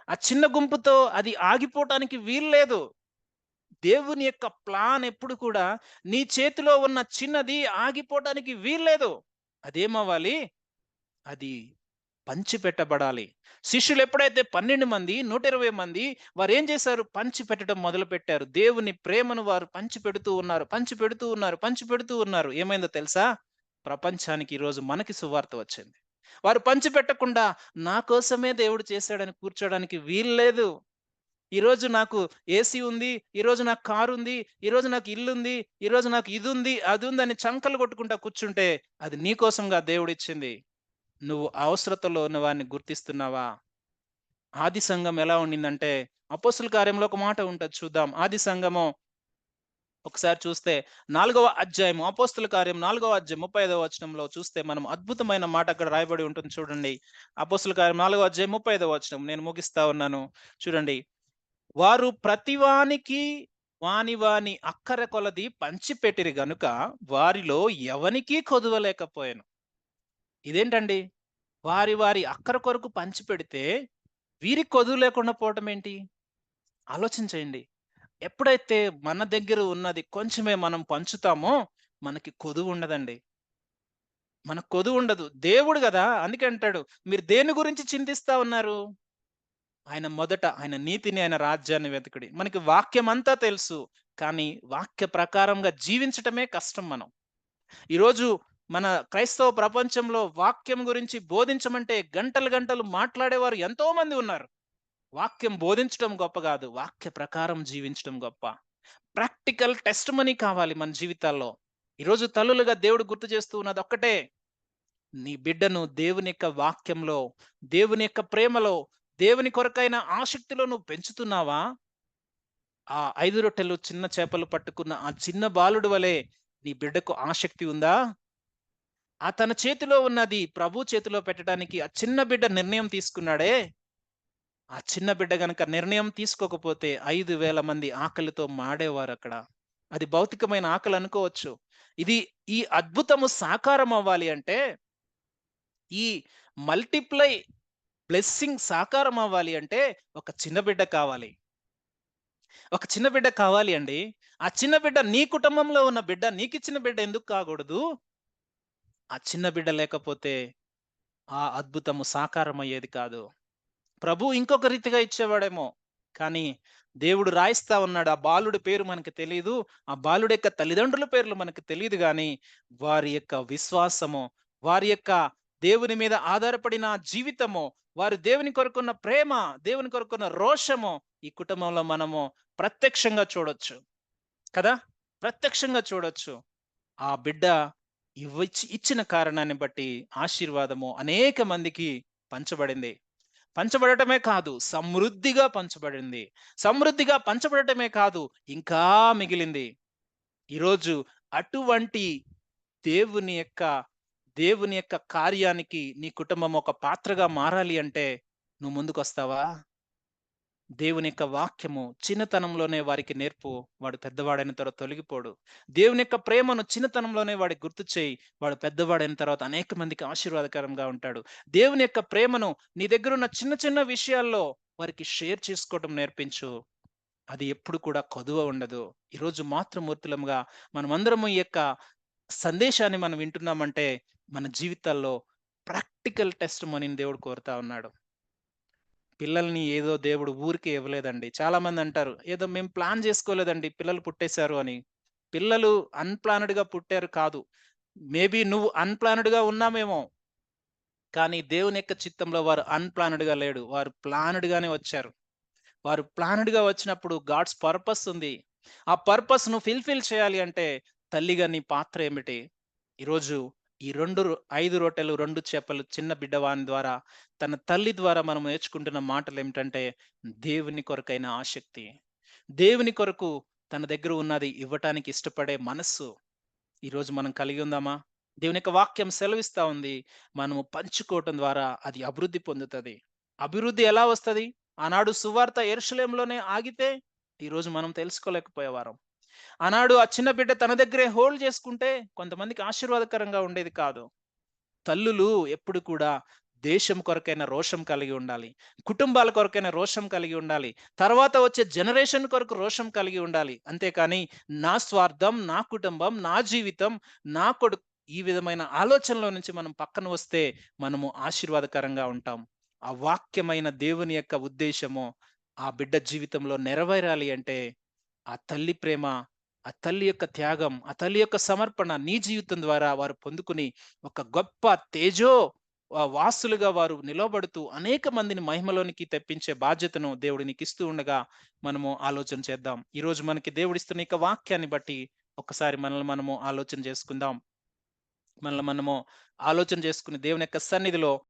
ఆ చిన్న గుంపుతో అది ఆగిపోవటానికి వీల్లేదు. దేవుని యొక్క ప్లాన్ ఎప్పుడు కూడా నీ చేతిలో ఉన్న చిన్నది ఆగిపోవటానికి వీల్లేదు. అదేమవ్వాలి? అది పంచిపెట్టబడాలి. శిష్యులు ఎప్పుడైతే 12 మంది, 120 మంది వారేం చేశారు? పంచిపెట్టడం మొదలుపెట్టారు. దేవుని ప్రేమను వారు పంచిపెడుతూ ఉన్నారు. పంచిపెడుతూ ఉన్నారు. పంచిపెడుతూ ఉన్నారు. ఏమైందో తెలుసా? ప్రపంచానికి ఈరోజు మనకి సువార్త వచ్చింది. వారు పంచిపెట్టకుండా నా కోసమే దేవుడు చేశాడని కూర్చోడానికి వీల్లేదు. ఈరోజు నాకు ఏసీ ఉంది. ఈరోజు నాకు కారుంది. ఈరోజు నాకు ఇల్లుంది. ఈరోజు నాకు ఇదుంది, అదుందని చంకలు కొట్టుకుంటా కూర్చుంటే అది నీ కోసంగా దేవుడిచ్చింది. నువ్వు అవసరతలో ఉన్న వారిని గుర్తిస్తున్నావా? ఆది సంఘం ఎలా ఉండిందంటే, అపోస్తుల కార్యంలో ఒక మాట ఉంటది చూద్దాం. ఆది సంఘము ఒకసారి చూస్తే 4వ అధ్యాయం అపోస్తుల కార్యం 4వ అధ్యాయం 35వ వచనంలో చూస్తే మనం అద్భుతమైన మాట అక్కడ రాయబడి ఉంటుంది చూడండి. అపోస్తుల కార్యం 4వ అధ్యాయం 35వ వచనం నేను ముగిస్తా ఉన్నాను. చూడండి. వారు ప్రతివానికి వాని వాని అక్కర కొలది పంచిపెట్టిరి గనుక వారిలో ఎవనికీ కొదువలేకపోయెను. ఇదేంటండి? వారి వారి అక్కర కొరకు పంచిపెడితే వీరికి కొదువు లేకుండా పోవటం ఏంటి? ఆలోచించేయండి. ఎప్పుడైతే మన దగ్గర ఉన్నది కొంచెమే మనం పంచుతామో మనకి కొదువుండదండి. మనకు కొదువుండదు. దేవుడు గదా! అందుకే అంటాడు, "మీరు దేని గురించి చింతిస్తా ఉన్నారు? ఆయన నీతిని, ఆయన రాజ్యాన్ని వెతకుడి." మనకి వాక్యమంతా తెలుసు. కానీ వాక్య ప్రకారంగా జీవించటమే కష్టం మనం. ఈరోజు మన క్రైస్తవ ప్రపంచంలో వాక్యం గురించి బోధించమంటే గంటలు గంటలు మాట్లాడేవారు ఎంతో మంది ఉన్నారు. వాక్యం బోధించటం గొప్ప గాదు. వాక్య ప్రకారం జీవించటం గొప్ప. ప్రాక్టికల్ టెస్టిమనీ కావాలి మన జీవితాల్లో. ఈరోజు తల్లులుగా దేవుడు గుర్తు చేస్తూ ఉన్నదొక్కటే. నీ బిడ్డను దేవుని యొక్క వాక్యంలో, దేవుని యొక్క ప్రేమలో, దేవుని కొరకైన ఆసక్తిలో నువ్వు పెంచుతున్నావా? ఆ 5 రొట్టెలు, చిన్న చేపలు పట్టుకున్న ఆ చిన్న బాలుడు వలె నీ బిడ్డకు ఆసక్తి ఉందా? తన చేతిలో ఉన్నది ప్రభు చేతిలో పెట్టడానికి ఆ చిన్న బిడ్డ నిర్ణయం తీసుకున్నాడే! ఆ చిన్న బిడ్డ గనక నిర్ణయం తీసుకోకపోతే 5,000 మంది ఆకలితో మాడేవారక్కడ. అది భౌతికమైన ఆకలనుకోవచ్చు. ఇది ఈ అద్భుతము సాకారం అవ్వాలి అంటే, ఈ మల్టిప్లై బ్లెస్సింగ్ సాకారం అవ్వాలి అంటే, ఒక చిన్న బిడ్డ కావాలి. ఒక చిన్న బిడ్డ కావాలి అండి. ఆ చిన్న బిడ్డ నీ కుటుంబంలో ఉన్న బిడ్డ నీకిచ్చిన బిడ్డ ఎందుకు కాకూడదు? ఆ చిన్న బిడ్డ లేకపోతే ఆ అద్భుతము సాకారమయ్యేది కాదు. ప్రభువు ఇంకొక రీతిగా ఇచ్చేవాడేమో. కానీ దేవుడు రాయిస్తా ఉన్నాడు. ఆ బాలుడి పేరు మనకు తెలీదు. ఆ బాలుడి యొక్క తల్లిదండ్రుల పేర్లు మనకు తెలీదు గానీ, వారి యొక్క విశ్వాసము, వారి యొక్క దేవుని మీద ఆధారపడిన జీవితము, వారు దేవుని కొరకున్న ప్రేమ, దేవుని కొరకున్న రోషము ఈ కుటుంబంలో మనము ప్రత్యక్షంగా చూడొచ్చు. కదా! ప్రత్యక్షంగా చూడొచ్చు. ఆ బిడ్డ ఇచ్చిన కారణాన్ని బట్టి ఆశీర్వాదము అనేక మందికి పంచబడింది. పంచబడటమే కాదు, సమృద్ధిగా పంచబడింది. సమృద్ధిగా పంచబడటమే కాదు, ఇంకా మిగిలింది. ఈరోజు అటువంటి దేవుని యొక్క దేవుని యొక్క కార్యానికి నీ కుటుంబం ఒక పాత్రగా మారాలి అంటే నువ్వు ముందుకొస్తావా? దేవుని యొక్క వాక్యము చిన్నతనంలోనే వారికి నేర్పు. వాడు పెద్దవాడైన తర్వాత తొలగిపోడు. దేవుని యొక్క ప్రేమను చిన్నతనంలోనే వాడికి గుర్తు చేయి. వాడు పెద్దవాడైన తర్వాత అనేక మందికి ఆశీర్వాదకరంగా ఉంటాడు. దేవుని యొక్క ప్రేమను నీ దగ్గరున్న చిన్న చిన్న విషయాల్లో వారికి షేర్ చేసుకోవటం నేర్పించు. అది ఎప్పుడు కూడా కొదువ ఉండదు. ఈరోజు మాతృమూర్తులముగా మనమందరము ఈ యొక్క సందేశాన్ని మనం వింటున్నామంటే మన జీవితాల్లో ప్రాక్టికల్ టెస్టిమనీని దేవుడు కోరుతా ఉన్నాడు. పిల్లల్ని ఏదో దేవుడు ఊరికే ఇవ్వలేదండి. చాలామంది అంటారు, "ఏదో మేము ప్లాన్ చేసుకోలేదండి పిల్లలు పుట్టేసారు" అని. పిల్లలు అన్‌ప్లాన్డ్‌గా పుట్టారు కాదు. మేబీ నువ్వు అన్‌ప్లాన్డ్‌గా ఉన్నావేమో. కానీ దేవుని యొక్క చిత్తంలో వారు అన్‌ప్లాన్డ్‌గా లేడు. వారు ప్లాన్డ్‌గానే వచ్చారు. వారు ప్లాన్డ్‌గా వచ్చినప్పుడు గాడ్స్ పర్పస్ ఉంది. ఆ పర్పస్‌ను ఫుల్‌ఫిల్ చేయాలి అంటే తల్లిగా నీ పాత్ర ఏమిటి? ఈరోజు ఈ 5 రొట్టెలు, 2 చేపలు చిన్న బిడ్డవాని ద్వారా తన తల్లి ద్వారా మనం నేర్చుకుంటున్న మాటలేమిటంటే దేవుని కొరకైన ఆసక్తి. దేవుని కొరకు తన దగ్గర ఉన్నది ఇవ్వటానికి ఇష్టపడే మనస్సు. ఈరోజు మనం కలిగి ఉందామా? దేవుని యొక్క వాక్యం సెలవిస్తా ఉంది. మనము పంచుకోవటం ద్వారా అది అభివృద్ధి పొందుతది. అభివృద్ధి ఎలా వస్తది? ఆనాడు సువార్త యెరూషలేములోనే ఆగితే, ఈరోజు మనం తెలుసుకోలేకపోయేవారం. ఆనాడు ఆ చిన్న బిడ్డ తన దగ్గరే హోల్డ్ చేసుకుంటే, కొంతమందికి ఆశీర్వాదకరంగా ఉండేది కాదు. తల్లులు ఎప్పుడు కూడా దేశం కొరకైన రోషం కలిగి ఉండాలి. కుటుంబాల కొరకైన రోషం కలిగి ఉండాలి. తర్వాత వచ్చే జనరేషన్ కొరకు రోషం కలిగి ఉండాలి. అంతేకాని నా స్వార్థం, నా కుటుంబం, నా జీవితం, నా కొడుకు ఈ విధమైన ఆలోచనలో నుంచి మనం పక్కన వస్తే మనము ఆశీర్వాదకరంగా ఉంటాం. ఆ వాక్యమైన దేవుని యొక్క ఉద్దేశము ఆ బిడ్డ జీవితంలో నెరవేరాలి అంటే ఆ తల్లి ప్రేమ, ఆ తల్లి యొక్క త్యాగం, ఆ తల్లి యొక్క సమర్పణ నీ జీవితం ద్వారా వారు పొందుకుని ఒక గొప్ప వాసులుగా వారు నిలవబడుతూ అనేక మందిని మహిమలోనికి తెప్పించే బాధ్యతను దేవుడు నీకిస్తూ ఉండగా మనము ఆలోచన చేద్దాం. ఈరోజు మనకి దేవుడిస్తున్న ఇక వాక్యాన్ని బట్టి ఒక్కసారి మనల్ని మనము ఆలోచన చేసుకుందాం. మనల్ని మనము ఆలోచన చేసుకుని దేవుని యొక్క సన్నిధిలో